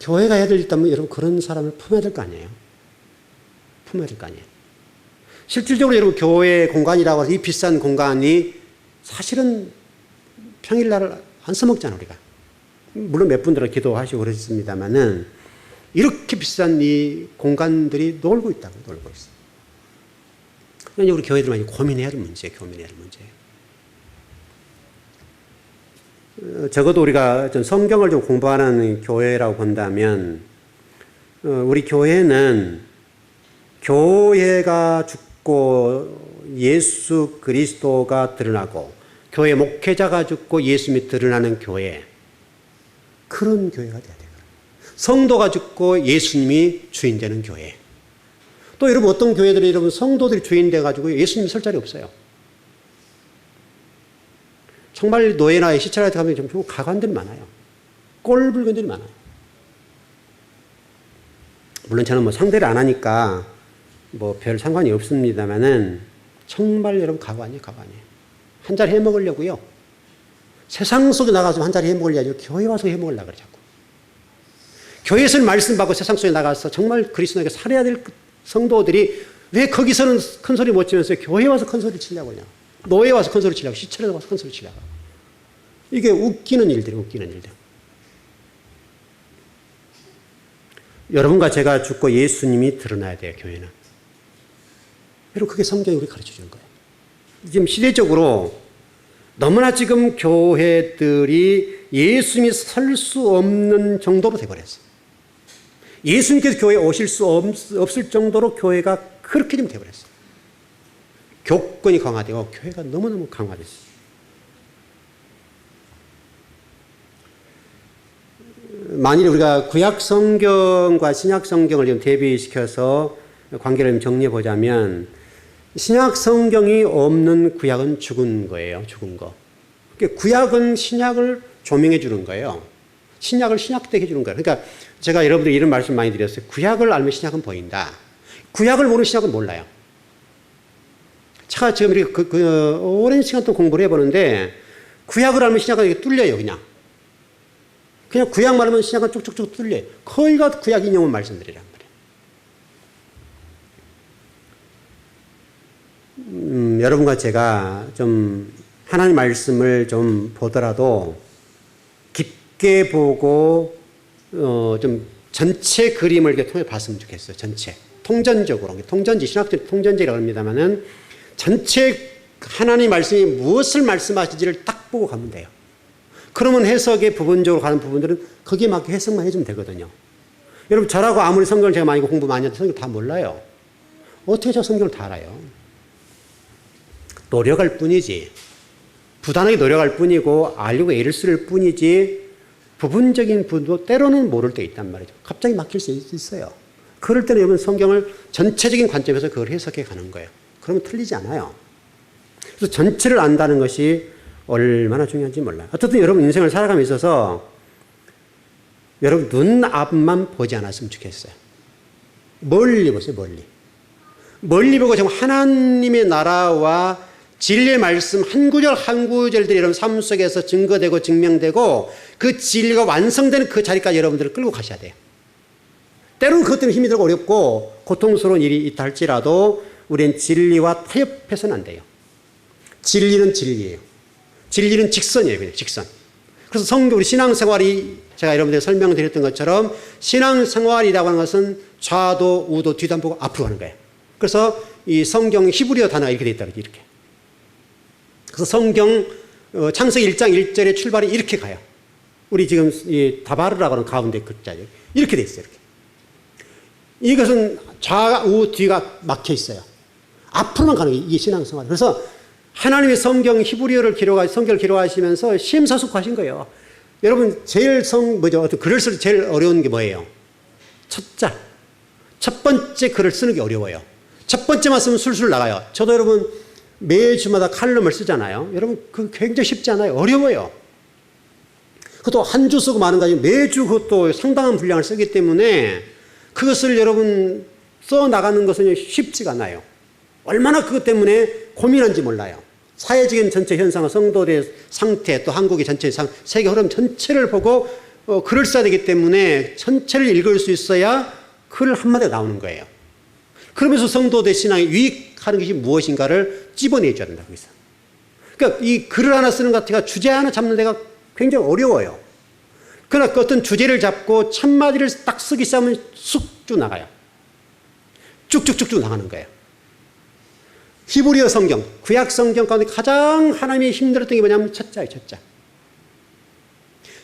교회가 해야 될 때면 여러분 그런 사람을 품어야 될 거 아니에요? 품어야 될 거 아니에요? 실질적으로 여러분 교회 공간이라고 해서 이 비싼 공간이 사실은 평일날 안 써먹잖아, 우리가. 물론 몇 분들은 기도하시고 그러셨습니다만은 이렇게 비싼 이 공간들이 놀고 있다고, 놀고 있어. 그러니까 우리 교회들 많이 고민해야 할 문제예요, 고민해야 할 문제예요. 적어도 우리가 좀 성경을 좀 공부하는 교회라고 본다면, 우리 교회는 교회가 죽고 예수 그리스도가 드러나고, 교회 목회자가 죽고 예수님이 드러나는 교회, 그런 교회가 돼야 돼요. 성도가 죽고 예수님이 주인 되는 교회. 또 여러분 어떤 교회들이 여러분 성도들이 주인 돼가지고 예수님 설 자리 없어요. 정말 노예나 시찰할 때 가면 좀 가관들이 많아요. 꼴불견들이 많아요. 물론 저는 뭐 상대를 안 하니까 뭐 별 상관이 없습니다만은 정말 여러분 가관이에요, 가관이에요. 한 자리 해 먹으려고요. 세상 속에 나가서 한 자리 해 먹으려 하죠. 교회 와서 해 먹으려고 그래, 자꾸. 교회에서 말씀 받고 세상 속에 나가서 정말 그리스도에게 살아야 될 성도들이 왜 거기서는 큰 소리 못 치면서 교회 와서 큰 소리 치려고 하냐. 노예 와서 큰 소리 치려고, 시찰에 와서 큰 소리 치려고. 이게 웃기는 일들이에요, 웃기는 일들. 여러분과 제가 죽고 예수님이 드러나야 돼요, 교회는. 여러분, 그게 성경이 우리 가르쳐 주는 거예요. 지금 시대적으로 너무나 지금 교회들이 예수님이 설 수 없는 정도로 돼버렸어요. 예수님께서 교회에 오실 수 없을 정도로 교회가 그렇게 좀 돼버렸어요. 교권이 강화되고 교회가 너무너무 강화됐어요. 만일 우리가 구약 성경과 신약 성경을 좀 대비시켜서 관계를 좀 정리해 보자면 신약 성경이 없는 구약은 죽은 거예요. 죽은 거. 구약은 신약을 조명해 주는 거예요. 신약을 신약되게 해주는 거예요. 그러니까 제가 여러분들 이런 말씀 많이 드렸어요. 구약을 알면 신약은 보인다. 구약을 모르는 신약은 몰라요. 제가 지금 이렇게 오랜 시간 동안 공부를 해보는데 구약을 알면 신약은 이렇게 뚫려요. 그냥 구약만 하면 신약은 쭉쭉쭉 뚫려요. 거의가 구약 인용은 말씀드리란 말이에요. 여러분과 제가 좀 하나님 말씀을 좀 보더라도 깊게 보고 좀 전체 그림을 이렇게 통해 봤으면 좋겠어요. 전체 통전적으로 통전지 신학적 통전지라고 합니다만은 전체 하나님 말씀이 무엇을 말씀하시지를 딱 보고 가면 돼요. 그러면 해석에 부분적으로 가는 부분들은 거기에 맞게 해석만 해주면 되거든요. 여러분 저라고 아무리 성경을 제가 많이 공부 많이 해도 성경 다 몰라요. 어떻게 저 성경을 다 알아요? 노력할 뿐이지. 부단하게 노력할 뿐이고 알려고 애를 쓸 뿐이지 부분적인 부분도 때로는 모를 때 있단 말이죠. 갑자기 막힐 수 있어요. 그럴 때는 여러분 성경을 전체적인 관점에서 그걸 해석해 가는 거예요. 그러면 틀리지 않아요. 그래서 전체를 안다는 것이 얼마나 중요한지 몰라요. 어쨌든 여러분 인생을 살아감에 있어서 여러분 눈 앞만 보지 않았으면 좋겠어요. 멀리 보세요. 멀리 보고 정말 하나님의 나라와 진리의 말씀 한 구절 한 구절들이 여러분 삶 속에서 증거되고 증명되고 그 진리가 완성되는 그 자리까지 여러분들을 끌고 가셔야 돼요. 때로는 그것 때문에 힘이 들고 어렵고 고통스러운 일이 있다 할지라도 우리는 진리와 타협해서는 안 돼요. 진리는 진리예요. 진리는 직선이에요. 그냥 직선. 그래서 성경 우리 신앙생활이 제가 여러분들에게 설명드렸던 것처럼 신앙생활이라고 하는 것은 좌도 우도 뒤도 안 보고 앞으로 가는 거예요. 그래서 이 성경 히브리어 단어가 이렇게 되어 있다. 이렇게. 그래서 성경 창세기 1장 1절의 출발이 이렇게 가요. 우리 지금 이 다바르라고 하는 가운데 글자죠. 이렇게 되어 있어요. 이렇게. 이것은 좌우 뒤가 막혀 있어요. 앞으로만 가는 게 이게 신앙생활. 그래서 하나님의 성경 히브리어를 성경을 기록하시면서 심사숙고하신 거예요. 여러분 제일 글을 쓸 때 제일 어려운 게 뭐예요? 첫자. 첫 번째 글을 쓰는 게 어려워요. 첫 번째만 쓰면 술술 나가요. 저도 여러분 매주마다 칼럼을 쓰잖아요. 여러분 그 굉장히 쉽지 않아요. 어려워요. 그것도 한 주 쓰고 마는 거 아니고 매주 그것도 상당한 분량을 쓰기 때문에 그것을 여러분 써 나가는 것은 쉽지가 않아요. 얼마나 그것 때문에 고민한지 몰라요. 사회적인 전체 현상과 성도의 상태 또 한국의 전체 세계 흐름 전체를 보고 글을 써야 되기 때문에 전체를 읽을 수 있어야 글 한마디가 나오는 거예요. 그러면서 성도의 신앙에 유익하는 것이 무엇인가를 집어내줘야 된다고 했어요. 그러니까 이 글을 하나 쓰는 것 같아가 주제 하나 잡는 데가 굉장히 어려워요. 그러나 그 어떤 주제를 잡고 첫 마디를 딱 쓰기 시작하면 쑥쭉 나가요. 쭉쭉쭉쭉 나가는 거예요. 히브리어 성경, 구약 성경 가운데 가장 하나님이 힘들었던 게 뭐냐면 첫자예요, 첫자.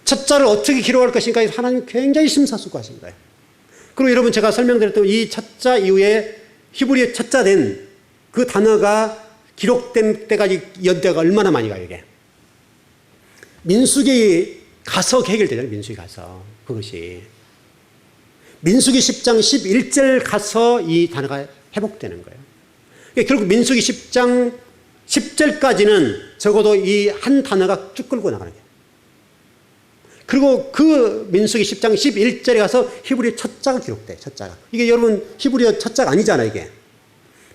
첫자를 어떻게 기록할 것인가 하나님이 굉장히 심사숙고하신 거예요. 그리고 여러분 제가 설명드렸던 이 첫자 이후에 히브리어 첫자 된 그 단어가 기록된 때까지 연대가 얼마나 많이 가요, 이게. 민수기 가서 해결되잖아요, 민수기 가서. 그것이. 민수기 10장 11절 가서 이 단어가 회복되는 거예요. 그러니까 결국 민수기 10장 10절까지는 적어도 이 한 단어가 쭉 끌고 나가는 거예요. 그리고 그 민수기 10장 11절에 가서 히브리어 첫 자가 기록돼요. 첫 자가. 이게 여러분 히브리어 첫 자가 아니잖아요. 이게.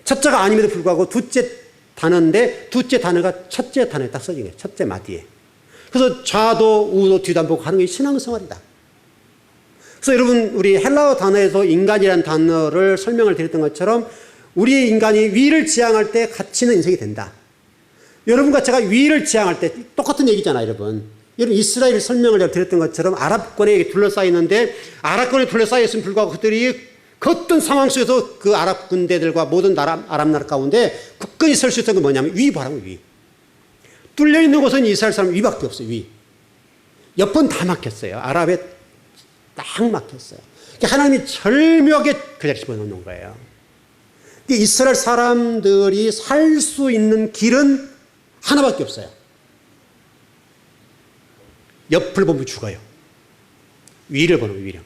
첫 자가 아님에도 불구하고 두째 단어인데 두째 단어가 첫째 단어에 딱 써진 거예요. 첫째 마디에. 그래서 좌도 우도 뒤도 안 보고 하는 게 신앙생활이다. 그래서 여러분 우리 헬라어 단어에서 인간이라는 단어를 설명을 드렸던 것처럼 우리 인간이 위를 지향할 때 가치 있는 인생이 된다. 여러분과 제가 위를 지향할 때 똑같은 얘기잖아요. 여러분 이스라엘 설명을 드렸던 것처럼 아랍권에 둘러싸여 있는데 아랍권에 둘러싸여 있으면 불구하고 그들이 그 어떤 상황 속에서 그 아랍 군대들과 모든 아랍 나라 가운데 굳건히 설 수 있었던 건 뭐냐면 위 바라고 위. 뚫려 있는 곳은 이스라엘 사람 위밖에 없어요. 위. 옆은 다 막혔어요. 아랍에 딱 막혔어요. 하나님이 절묘하게 그 자리에 집어넣는 거예요. 이스라엘 사람들이 살 수 있는 길은 하나밖에 없어요. 옆을 보면 죽어요. 위를 보면 위령.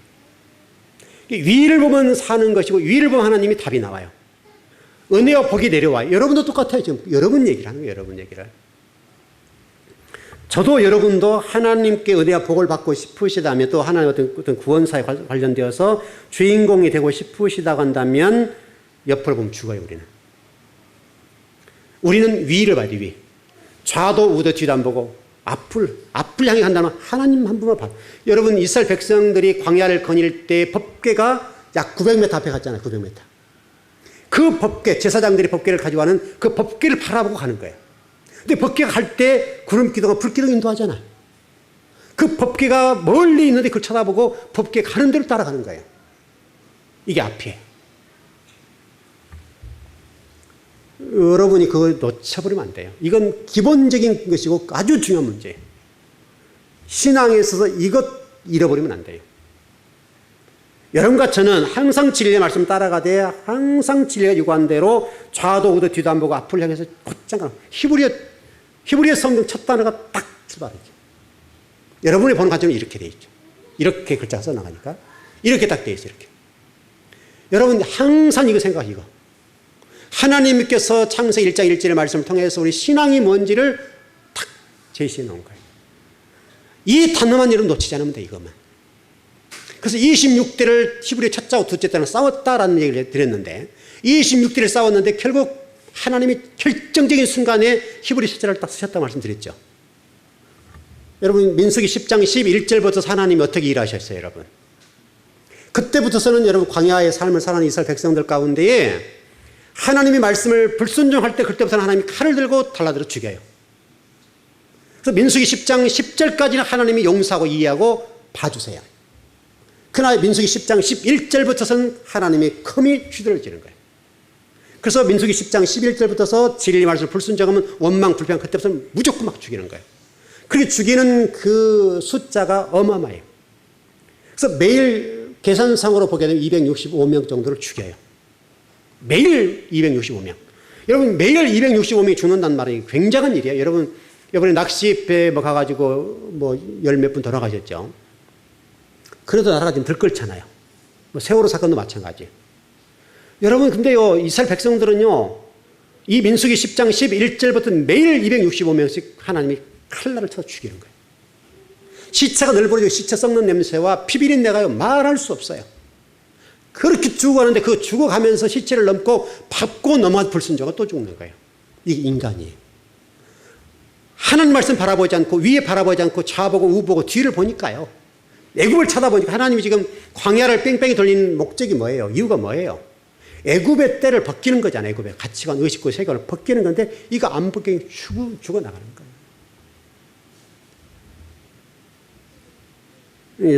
위를 보면 사는 것이고 위를 보면 하나님이 답이 나와요. 은혜와 복이 내려와요. 여러분도 똑같아요. 지금 여러분 얘기를 하는 거예요. 여러분 얘기를. 저도 여러분도 하나님께 은혜와 복을 받고 싶으시다면 또 하나님의 어떤 구원사에 관련되어서 주인공이 되고 싶으시다고 한다면 옆을 보면 죽어요. 우리는 위를 봐야 돼. 위. 좌도 우도 뒤도 안 보고 앞을 향해 간다면 하나님 한 분만 봐. 여러분 이스라엘 백성들이 광야를 거닐 때 법궤가 약 900m 앞에 갔잖아요. 900m. 그 법궤, 제사장들이 법궤를 가져가는 그 법궤를 바라보고 가는 거예요. 근데 법궤가 갈 때 구름기둥과 불기둥 인도하잖아요. 그 법궤가 멀리 있는데 그걸 쳐다보고 법궤 가는 대로 따라가는 거예요. 이게 앞이에요. 여러분이 그걸 놓쳐버리면 안 돼요. 이건 기본적인 것이고 아주 중요한 문제예요. 신앙에 있어서 이것 잃어버리면 안 돼요. 여러분과 저는 항상 진리의 말씀 따라가되 항상 진리가 요구한 대로 좌도 우도 뒤도 안 보고 앞을 향해서 곧장 가는 히브리어 성경 첫 단어가 딱 출발이죠. 여러분이 보는 관점은 이렇게 되어 있죠. 이렇게 글자가 써나가니까 이렇게 딱 되어 있어요. 이렇게. 여러분 항상 이거 생각해. 이거. 하나님께서 창세기 1장 1절의 말씀을 통해서 우리 신앙이 뭔지를 탁 제시해 놓은 거예요. 이 단어만 여러분 놓치지 않으면 돼. 이것만. 그래서 26대를 히브리어 첫 자와 둘째 때는 싸웠다라는 얘기를 드렸는데 26대를 싸웠는데 결국 하나님이 결정적인 순간에 히브리 첫자를 딱 쓰셨다고 말씀드렸죠. 여러분 민수기 10장 11절부터 하나님이 어떻게 일하셨어요. 여러분. 그때부터서는 여러분 광야의 삶을 살아가는 이스라엘 백성들 가운데에 하나님의 말씀을 불순종할 때 그때부터는 하나님이 칼을 들고 달라들어 죽여요. 그래서 민수기 10장 10절까지는 하나님이 용서하고 이해하고 봐주세요. 그러나 민수기 10장 11절부터는 하나님이 컴이 휘둘러지는 거예요. 그래서 민수기 10장 11절부터서 진리 말씀을 불순종하면 원망 불평 그때부터는 무조건 막 죽이는 거예요. 그렇게 죽이는 그 숫자가 어마어마해요. 그래서 매일 계산상으로 보게 되면 265명 정도를 죽여요. 매일 265명. 여러분 매일 265명이 죽는다는 말이 굉장한 일이에요. 여러분 이번에 낚시배 뭐 가가지고 뭐 열 몇 분 돌아가셨죠. 그래도 나라가 좀 들끓잖아요. 뭐 세월호 사건도 마찬가지. 여러분 근데요 이스라엘 백성들은요 이 민수기 10장 11절부터 매일 265명씩 하나님이 칼날을 쳐서 죽이는 거예요. 시체가 널브러지고 시체 썩는 냄새와 피비린내가요 말할 수 없어요. 그렇게 죽어가는데 그 죽어가면서 시체를 넘고 밟고 넘어가 불순종하고 또 죽는 거예요. 이게 인간이에요. 하나님 말씀 바라보지 않고 위에 바라보지 않고 좌보고 우보고 뒤를 보니까요. 애굽을 쳐다보니까 하나님이 지금 광야를 뺑뺑이 돌리는 목적이 뭐예요? 이유가 뭐예요? 애굽의 때를 벗기는 거잖아요. 애굽의 가치관, 의식과 세계관을 벗기는 건데 이거 안 벗기면 죽어나가는 거예요.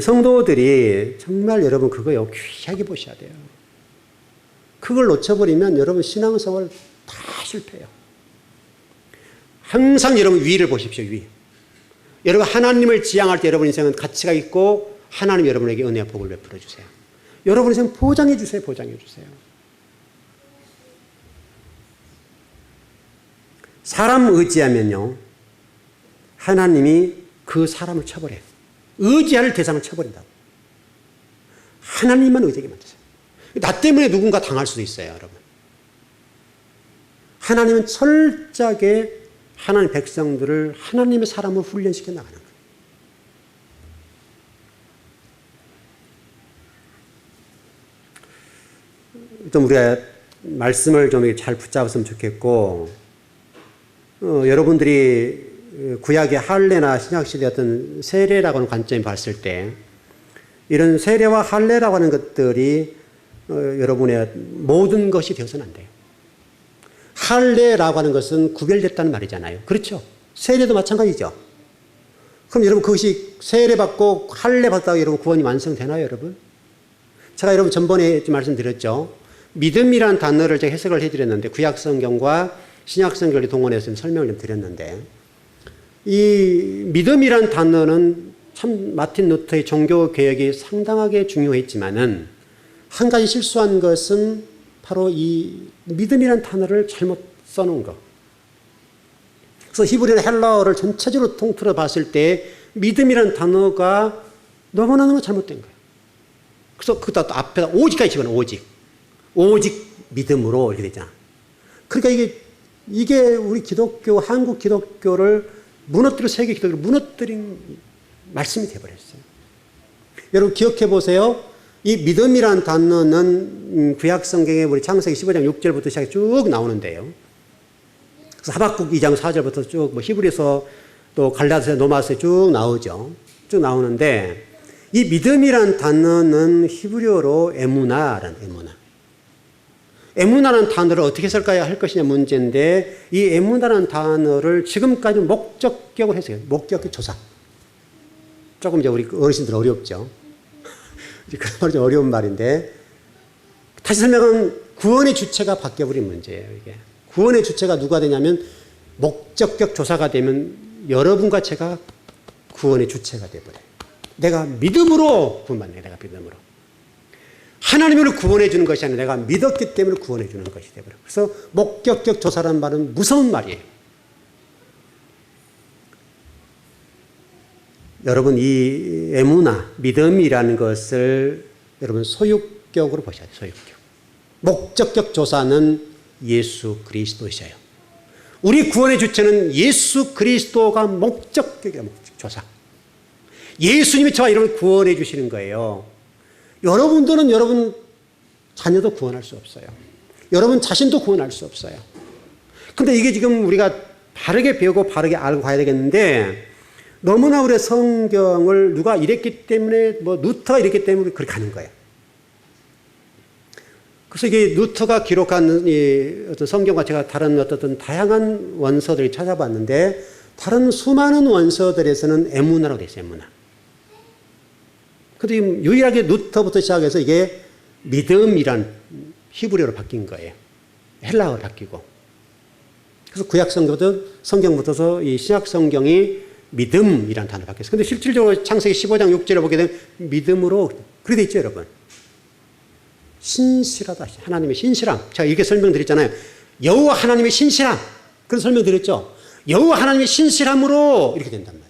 성도들이 정말 여러분 그거요 귀하게 보셔야 돼요. 그걸 놓쳐버리면 여러분 신앙생활 다 실패해요. 항상 여러분 위를 보십시오. 위. 여러분 하나님을 지향할 때 여러분 인생은 가치가 있고 하나님 여러분에게 은혜와 복을 베풀어 주세요. 여러분 인생 보장해 주세요. 보장해 주세요. 사람 의지하면요 하나님이 그 사람을 쳐버려요. 의지할 대상을 쳐버린다고. 하나님만 의지하게 만드세요. 나 때문에 누군가 당할 수도 있어요. 여러분. 하나님은 철저하게 하나님의 백성들을 하나님의 사람으로 훈련시켜 나가는 거예요. 좀 우리가 말씀을 좀 잘 붙잡았으면 좋겠고, 여러분들이 구약의 할례나 신약시대의 어떤 세례라고 하는 관점이 봤을 때, 이런 세례와 할례라고 하는 것들이 여러분의 모든 것이 되어서는 안 돼요. 할례라고 하는 것은 구별됐다는 말이잖아요. 그렇죠? 세례도 마찬가지죠. 그럼 여러분 그것이 세례받고 할례 받다가 여러분 구원이 완성되나요, 여러분? 제가 여러분 전번에 말씀드렸죠. 믿음이란 단어를 제가 해석을 해드렸는데, 구약성경과 신약성경을 동원해서 설명을 좀 드렸는데, 이 믿음이란 단어는 참 마틴 루터의 종교 개혁이 상당하게 중요했지만은 한 가지 실수한 것은 바로 이 믿음이란 단어를 잘못 써놓은 것. 그래서 히브리나 헬라어를 전체적으로 통틀어 봤을 때 믿음이란 단어가 너무너무 잘못된 거예요. 그래서 그다 또 앞에다 오직까지 집어넣어. 오직 믿음으로 이렇게 되잖아. 그러니까 이게 우리 기독교, 한국 기독교를 무너뜨려 세계 기독교를 무너뜨린 말씀이 되어버렸어요. 여러분 기억해 보세요. 이 믿음이란 단어는 구약 성경에 우리 창세기 15장 6절부터 시작해 쭉 나오는데요. 그래서 하박국 2장 4절부터 쭉 히브리서 또 갈라디아서 로마서에 쭉 나오죠. 쭉 나오는데 이 믿음이란 단어는 히브리어로 에무나라는 에무나라는 단어를 어떻게 해석해야 할 것이냐 문제인데, 이 에무나라는 단어를 지금까지 목적격으로 해석해요. 목적격 조사. 조금 이제 우리 어르신들 어렵죠. 그런 말이 좀 어려운 말인데, 다시 설명하면 구원의 주체가 바뀌어버린 문제예요. 이게 구원의 주체가 누가 되냐면 목적격 조사가 되면 여러분과 제가 구원의 주체가 되어버려요. 내가 믿음으로 구원받네. 내가 믿음으로. 하나님으로 구원해 주는 것이 아니라 내가 믿었기 때문에 구원해 주는 것이 되어버려요. 그래서 목적격 조사라는 말은 무서운 말이에요. 여러분 이 에무나, 믿음이라는 것을 여러분 소유격으로 보셔야 돼요. 소유격. 목적격 조사는 예수 그리스도이셔요. 우리 구원의 주체는 예수 그리스도가 목적격이에요. 목적 조사. 예수님이 저와 여러분을 구원해 주시는 거예요. 여러분들은 여러분 자녀도 구원할 수 없어요. 여러분 자신도 구원할 수 없어요. 그런데 이게 지금 우리가 바르게 배우고 바르게 알고 가야 되겠는데, 너무나 우리 성경을 누가 이랬기 때문에, 루터가 이랬기 때문에 그렇게 가는 거예요. 그래서 이게 루터가 기록한 이 어떤 성경과 제가 다른 어떤 다양한 원서들을 찾아봤는데, 다른 수많은 원서들에서는 에무나라고 되어 있어요. 에무나. 근데 유일하게 루터부터 시작해서 이게 믿음이란 히브리어로 바뀐 거예요. 헬라어로 바뀌고. 그래서 구약 성경부터서 이 신약 성경이 믿음이란 단어로 바뀌었어요. 근데 실질적으로 창세기 15장 6절에 보게 되면 믿음으로 그렇게 돼 있죠, 여러분. 신실하다. 하나님의 신실함. 제가 이렇게 설명드렸잖아요. 여호와 하나님의 신실함. 그런 설명드렸죠. 여호와 하나님의 신실함으로 이렇게 된단 말이에요.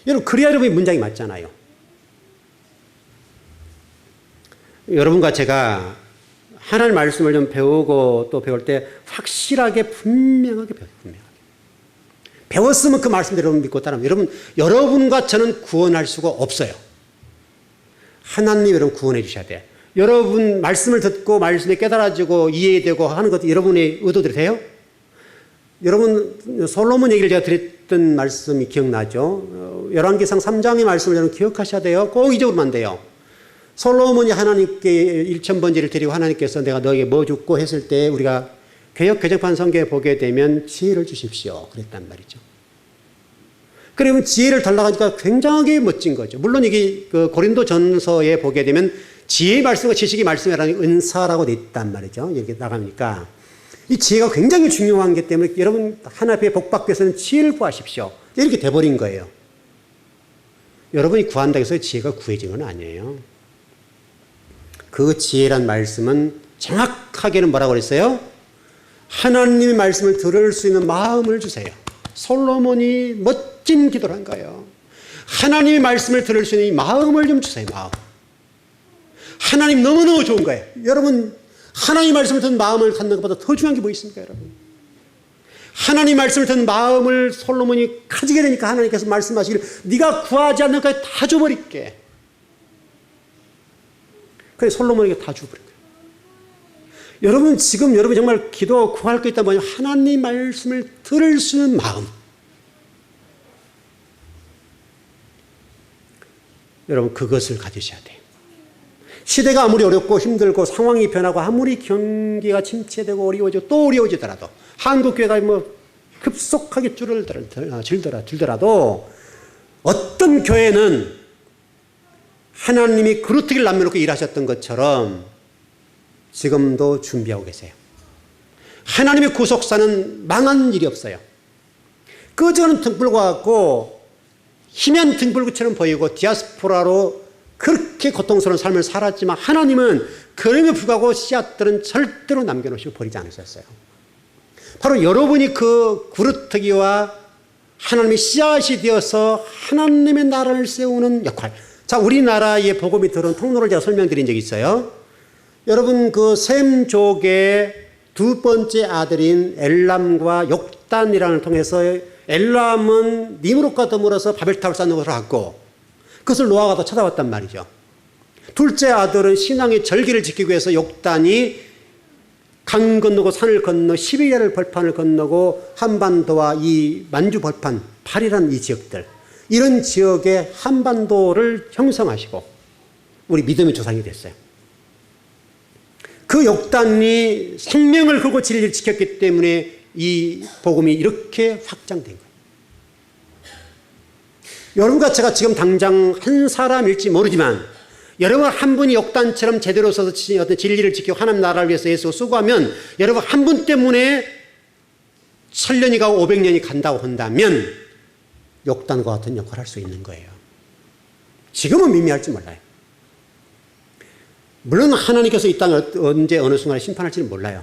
여러분, 그래야 여러분이 문장이 맞잖아요. 여러분과 제가 하나님 말씀을 좀 배우고 또 배울 때 확실하게 분명하게 배워요. 분명하게. 배웠으면 그 말씀대로 믿고 따르면 여러분과 저는 구원할 수가 없어요. 하나님 여러분 구원해 주셔야 돼요. 여러분 말씀을 듣고 말씀에 깨달아지고 이해되고 하는 것도 여러분의 의도대로 돼요? 여러분 솔로몬 얘기를 제가 드렸던 말씀이 기억나죠? 열왕기상 3장의 말씀을 여러분 기억하셔야 돼요. 꼭 잊어버리면 안 돼요. 솔로몬이 하나님께 1000번제를 드리고 하나님께서 내가 너에게 뭐 줬고 했을 때 우리가 개역 개정판 성경에 보게 되면 지혜를 주십시오 그랬단 말이죠. 그러면 지혜를 달라고 하니까 굉장하게 멋진 거죠. 물론 이게 그 고린도 전서에 보게 되면 지혜의 말씀과 지식의 말씀이라는 은사라고 돼 있단 말이죠. 이렇게 나가니까 이 지혜가 굉장히 중요한 게 때문에 여러분 하나님의 복 받기 위해서는 지혜를 구하십시오. 이렇게 돼버린 거예요. 여러분이 구한다고 해서 지혜가 구해진 건 아니에요. 그 지혜란 말씀은 정확하게는 뭐라고 그랬어요? 하나님의 말씀을 들을 수 있는 마음을 주세요. 솔로몬이 멋진 기도를 한 거예요. 하나님의 말씀을 들을 수 있는 이 마음을 좀 주세요. 마음. 하나님 너무너무 좋은 거예요. 여러분 하나님의 말씀을 듣는 마음을 갖는 것보다 더 중요한 게 뭐 있습니까, 여러분? 하나님 말씀을 듣는 마음을 솔로몬이 가지게 되니까 하나님께서 말씀하시기를 네가 구하지 않는 것까지 다 줘버릴게. 그래서 솔로몬에게 다 줘버린 거예요. 여러분 지금 여러분 정말 기도 구할 거 있다면 하나님 말씀을 들을 수 있는 마음. 여러분 그것을 가지셔야 돼요. 시대가 아무리 어렵고 힘들고 상황이 변하고 아무리 경기가 침체되고 어려워지고 또 어려워지더라도 한국교회가 뭐 급속하게 줄더라도 어떤 교회는 하나님이 그루터기를 남겨놓고 일하셨던 것처럼 지금도 준비하고 계세요. 하나님의 구속사는 망한 일이 없어요. 꺼져는 등불과 같고 희미한 등불처럼 보이고 디아스포라로 그렇게 고통스러운 삶을 살았지만 하나님은 그럼에도 불구하고 씨앗들은 절대로 남겨놓으시고 버리지 않으셨어요. 바로 여러분이 그 구루터기와 하나님의 씨앗이 되어서 하나님의 나라를 세우는 역할. 자, 우리나라의 복음이 들어온 통로를 제가 설명드린 적이 있어요. 여러분 그 셈족의 두 번째 아들인 엘람과 욕단이라는 통해서 엘람은 니므롯과 더불어서 바벨탑을 쌓는 것을 하고 그것을 노아가 더 쳐다봤단 말이죠. 둘째 아들은 신앙의 절기를 지키기 위해서 욕단이 강 건너고 산을 건너 시베리아를 벌판을 건너고 한반도와 이 만주 벌판 팔이라는 이 지역들 이런 지역의 한반도를 형성하시고 우리 믿음의 조상이 됐어요. 그 욕단이 생명을 걸고 진리를 지켰기 때문에 이 복음이 이렇게 확장된 거예요. 여러분과 제가 지금 당장 한 사람일지 모르지만 여러분 한 분이 욕단처럼 제대로 서서 어떤 진리를 지키고 하나님 나라를 위해서 애쓰고 수고하면 여러분 한 분 때문에 1000년이 가고 500년이 간다고 한다면 욕단과 같은 역할을 할 수 있는 거예요. 지금은 미미할지 몰라요. 물론 하나님께서 이 땅을 언제 어느 순간에 심판할지는 몰라요.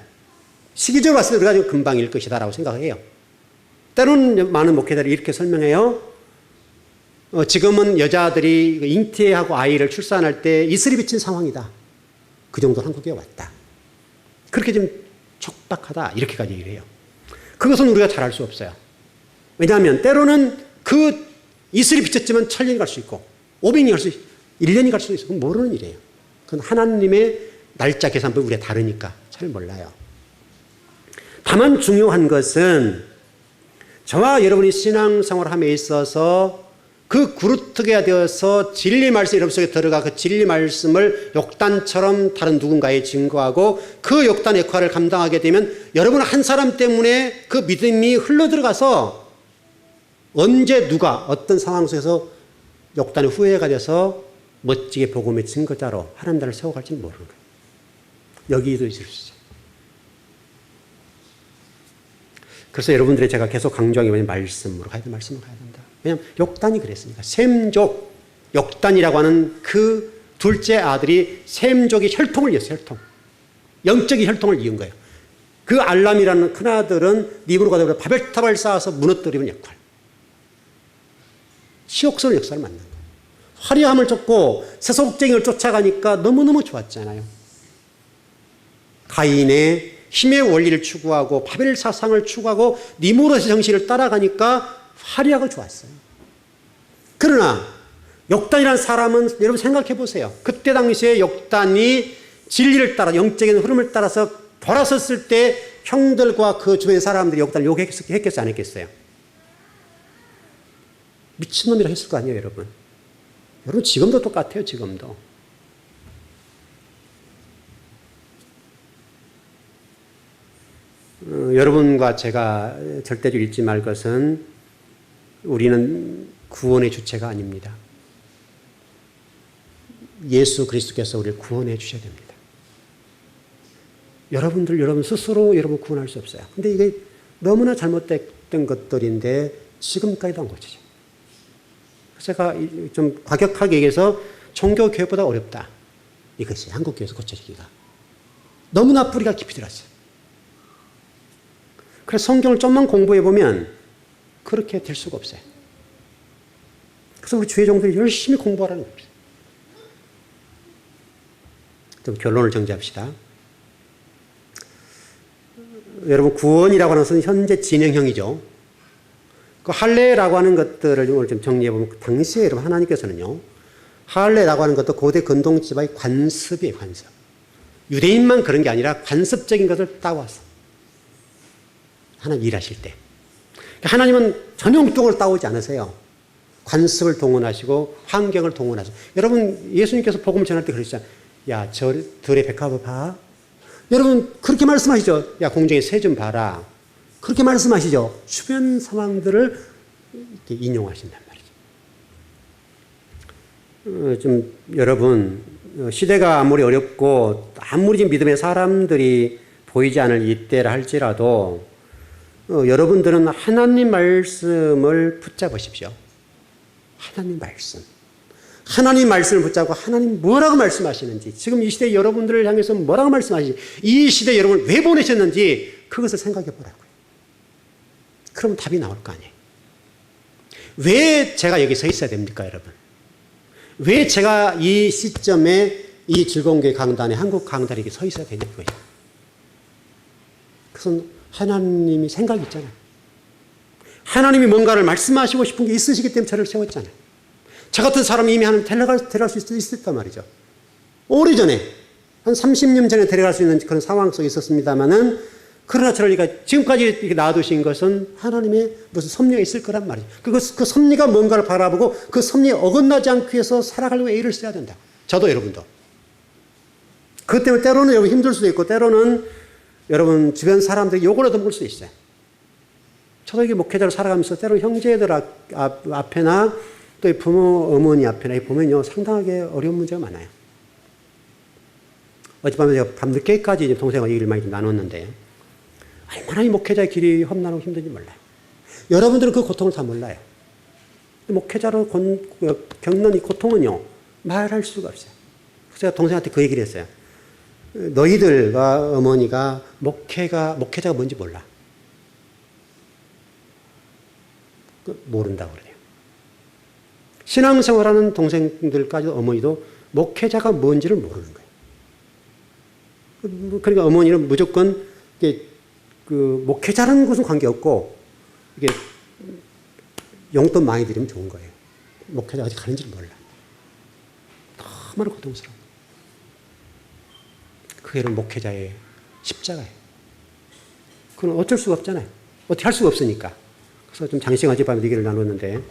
시기적으로 봤을 때 우리가 금방일 것이다라고 생각해요. 때로는 많은 목회자들이 이렇게 설명해요. 지금은 여자들이 잉태하고 아이를 출산할 때 이슬이 비친 상황이다. 그 정도로 한국에 왔다. 그렇게 좀 촉박하다. 이렇게까지 얘기를 해요. 그것은 우리가 잘 알 수 없어요. 왜냐하면 때로는 그 이슬이 비쳤지만 1000년이 갈 수 있고 500년이 갈 수 있고 1년이 갈 수 있고 모르는 일이에요. 그건 하나님의 날짜 계산법이 우리가 다르니까 잘 몰라요. 다만 중요한 것은 저와 여러분이 신앙생활함에 있어서 그 구루터기가 되어서 진리 말씀이 여러분 속에 들어가 그 진리 말씀을 욕단처럼 다른 누군가에 증거하고 그 욕단 역할을 감당하게 되면 여러분 한 사람 때문에 그 믿음이 흘러들어가서 언제 누가 어떤 상황 속에서 욕단의 후회가 돼서 멋지게 복음의 증거자로 하나님 나라를 세워갈지는 모르는 거예요. 여기도 있을 수 있어요. 그래서 여러분들이 제가 계속 강조하는 게 뭐냐면 말씀으로 가야 돼. 말씀으로 가야 된다. 왜냐하면 욕단이 그랬으니까. 셈족, 욕단이라고 하는 그 둘째 아들이 셈족의 혈통을 이었어요. 혈통. 영적인 혈통을 이은 거예요. 그 알람이라는 큰아들은 니브로가 되어 바벨탑을 쌓아서 무너뜨리는 역할. 치욕스러운 역사를 만난 거예요. 화려함을 쫓고 세속쟁이를 쫓아가니까 너무너무 좋았잖아요. 가인의 힘의 원리를 추구하고 바벨 사상을 추구하고 니므롯의 정신을 따라가니까 화려하고 좋았어요. 그러나 욕단이라는 사람은 여러분 생각해 보세요. 그때 당시에 욕단이 진리를 따라 영적인 흐름을 따라서 돌아섰을 때 형들과 그 주변 사람들이 욕단을 욕했겠어요? 안 했겠어요? 미친놈이라 했을 거 아니에요, 여러분. 여러분 지금도 똑같아요. 지금도. 여러분과 제가 절대적으로 잊지 말 것은 우리는 구원의 주체가 아닙니다. 예수 그리스도께서 우리를 구원해 주셔야 됩니다. 여러분 스스로 여러분 구원할 수 없어요. 근데 이게 너무나 잘못된 것들인데 지금까지도 안 고치죠. 제가 좀 과격하게 얘기해서 종교 교육보다 어렵다. 이것이 한국 교회에서 고쳐지기가. 너무나 뿌리가 깊이 들었어요. 그래서 성경을 좀만 공부해 보면 그렇게 될 수가 없어요. 그래서 우리 주의 종들이 열심히 공부하라는 겁니다. 좀 결론을 정리합시다. 여러분 구원이라고 하는 것은 현재 진행형이죠. 그 할례라고 하는 것들을 오늘 좀 정리해 보면 당시에 여러분 하나님께서는요. 할례라고 하는 것도 고대 근동 지방의 관습이에요. 관습. 유대인만 그런 게 아니라 관습적인 것을 따와서 하나님 일하실 때. 하나님은 전혀 엉뚱을 따오지 않으세요. 관습을 동원하시고 환경을 동원하시고. 여러분 예수님께서 복음 전할 때 그러시잖아요. 야, 저 들의 백합을 봐. 여러분 그렇게 말씀하시죠. 야, 공중의 새 좀 봐라. 그렇게 말씀하시죠. 주변 상황들을 이렇게 인용하신단 말이죠. 좀 여러분 시대가 아무리 어렵고 아무리 지금 믿음의 사람들이 보이지 않을 이때라 할지라도 여러분들은 하나님 말씀을 붙잡으십시오. 하나님 말씀. 하나님 말씀을 붙잡고 하나님 뭐라고 말씀하시는지 지금 이 시대 여러분들을 향해서 뭐라고 말씀하시는지 이 시대 여러분을 왜 보내셨는지 그것을 생각해 보라고요. 그러면 답이 나올 거 아니에요. 왜 제가 여기 서 있어야 됩니까, 여러분? 왜 제가 이 시점에 이 즐거운 교회 강단에 한국 강단에 서 있어야 되냐고요. 그것은 하나님이 생각이 있잖아요. 하나님이 뭔가를 말씀하시고 싶은 게 있으시기 때문에 저를 세웠잖아요. 저 같은 사람이 이미 하나님 데려갈 수 있었단 말이죠. 오래전에 한 30년 전에 데려갈 수 있는 그런 상황 속에 있었습니다만은 그러나 저를 지금까지 이렇게 놔두신 것은 하나님의 무슨 섭리가 있을 거란 말이죠. 그 섭리가 뭔가를 바라보고 그 섭리에 어긋나지 않기 위해서 살아가려고 애를 써야 된다. 저도 여러분도. 그것 때문에 때로는 여러분 힘들 수도 있고 때로는 여러분 주변 사람들이 욕을 얻어먹을 수도 있어요. 저도 이게 목회자로 살아가면서 때로는 형제들 앞에나 또 부모, 어머니 앞에나 보면요 상당하게 어려운 문제가 많아요. 어젯밤에 제가 밤늦게까지 동생과 얘기를 많이 나눴는데 얼마나 이 목회자의 길이 험난하고 힘든지 몰라요. 여러분들은 그 고통을 다 몰라요. 목회자로 겪는 이 고통은요 말할 수가 없어요. 제가 동생한테 그 얘기를 했어요. 너희들과 어머니가 목회자가 뭔지 몰라. 모른다고 그래요. 신앙생활하는 동생들까지 어머니도 목회자가 뭔지를 모르는 거예요. 그러니까 어머니는 무조건 그 목회자라는 것은 관계없고 이게 용돈 많이 드리면 좋은 거예요. 목회자가 어디 가는지를 몰라. 너무나 고통스러워. 그게 여러분 목회자의 십자가예요. 그건 어쩔 수가 없잖아요. 어떻게 할 수가 없으니까. 그래서 좀 장시간 어젯밤에 얘기를 나눴는데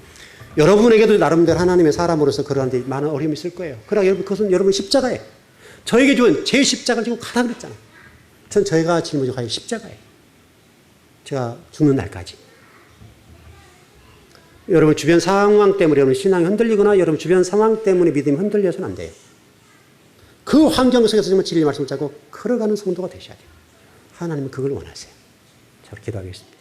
여러분에게도 나름대로 하나님의 사람으로서 그러한데 많은 어려움이 있을 거예요. 그러나 여러분 그것은 여러분 십자가예요. 저에게 준 제 십자가를 지고 가라 그랬잖아요. 전 저희가 짊어지고 갈 십자가예요. 제가 죽는 날까지. 여러분 주변 상황 때문에 여러분 신앙이 흔들리거나 여러분 주변 상황 때문에 믿음이 흔들려서는 안 돼요. 그 환경 속에서 정말 진리의 말씀을 잡고 걸어가는 성도가 되셔야 돼요. 하나님은 그걸 원하세요. 자, 기도하겠습니다.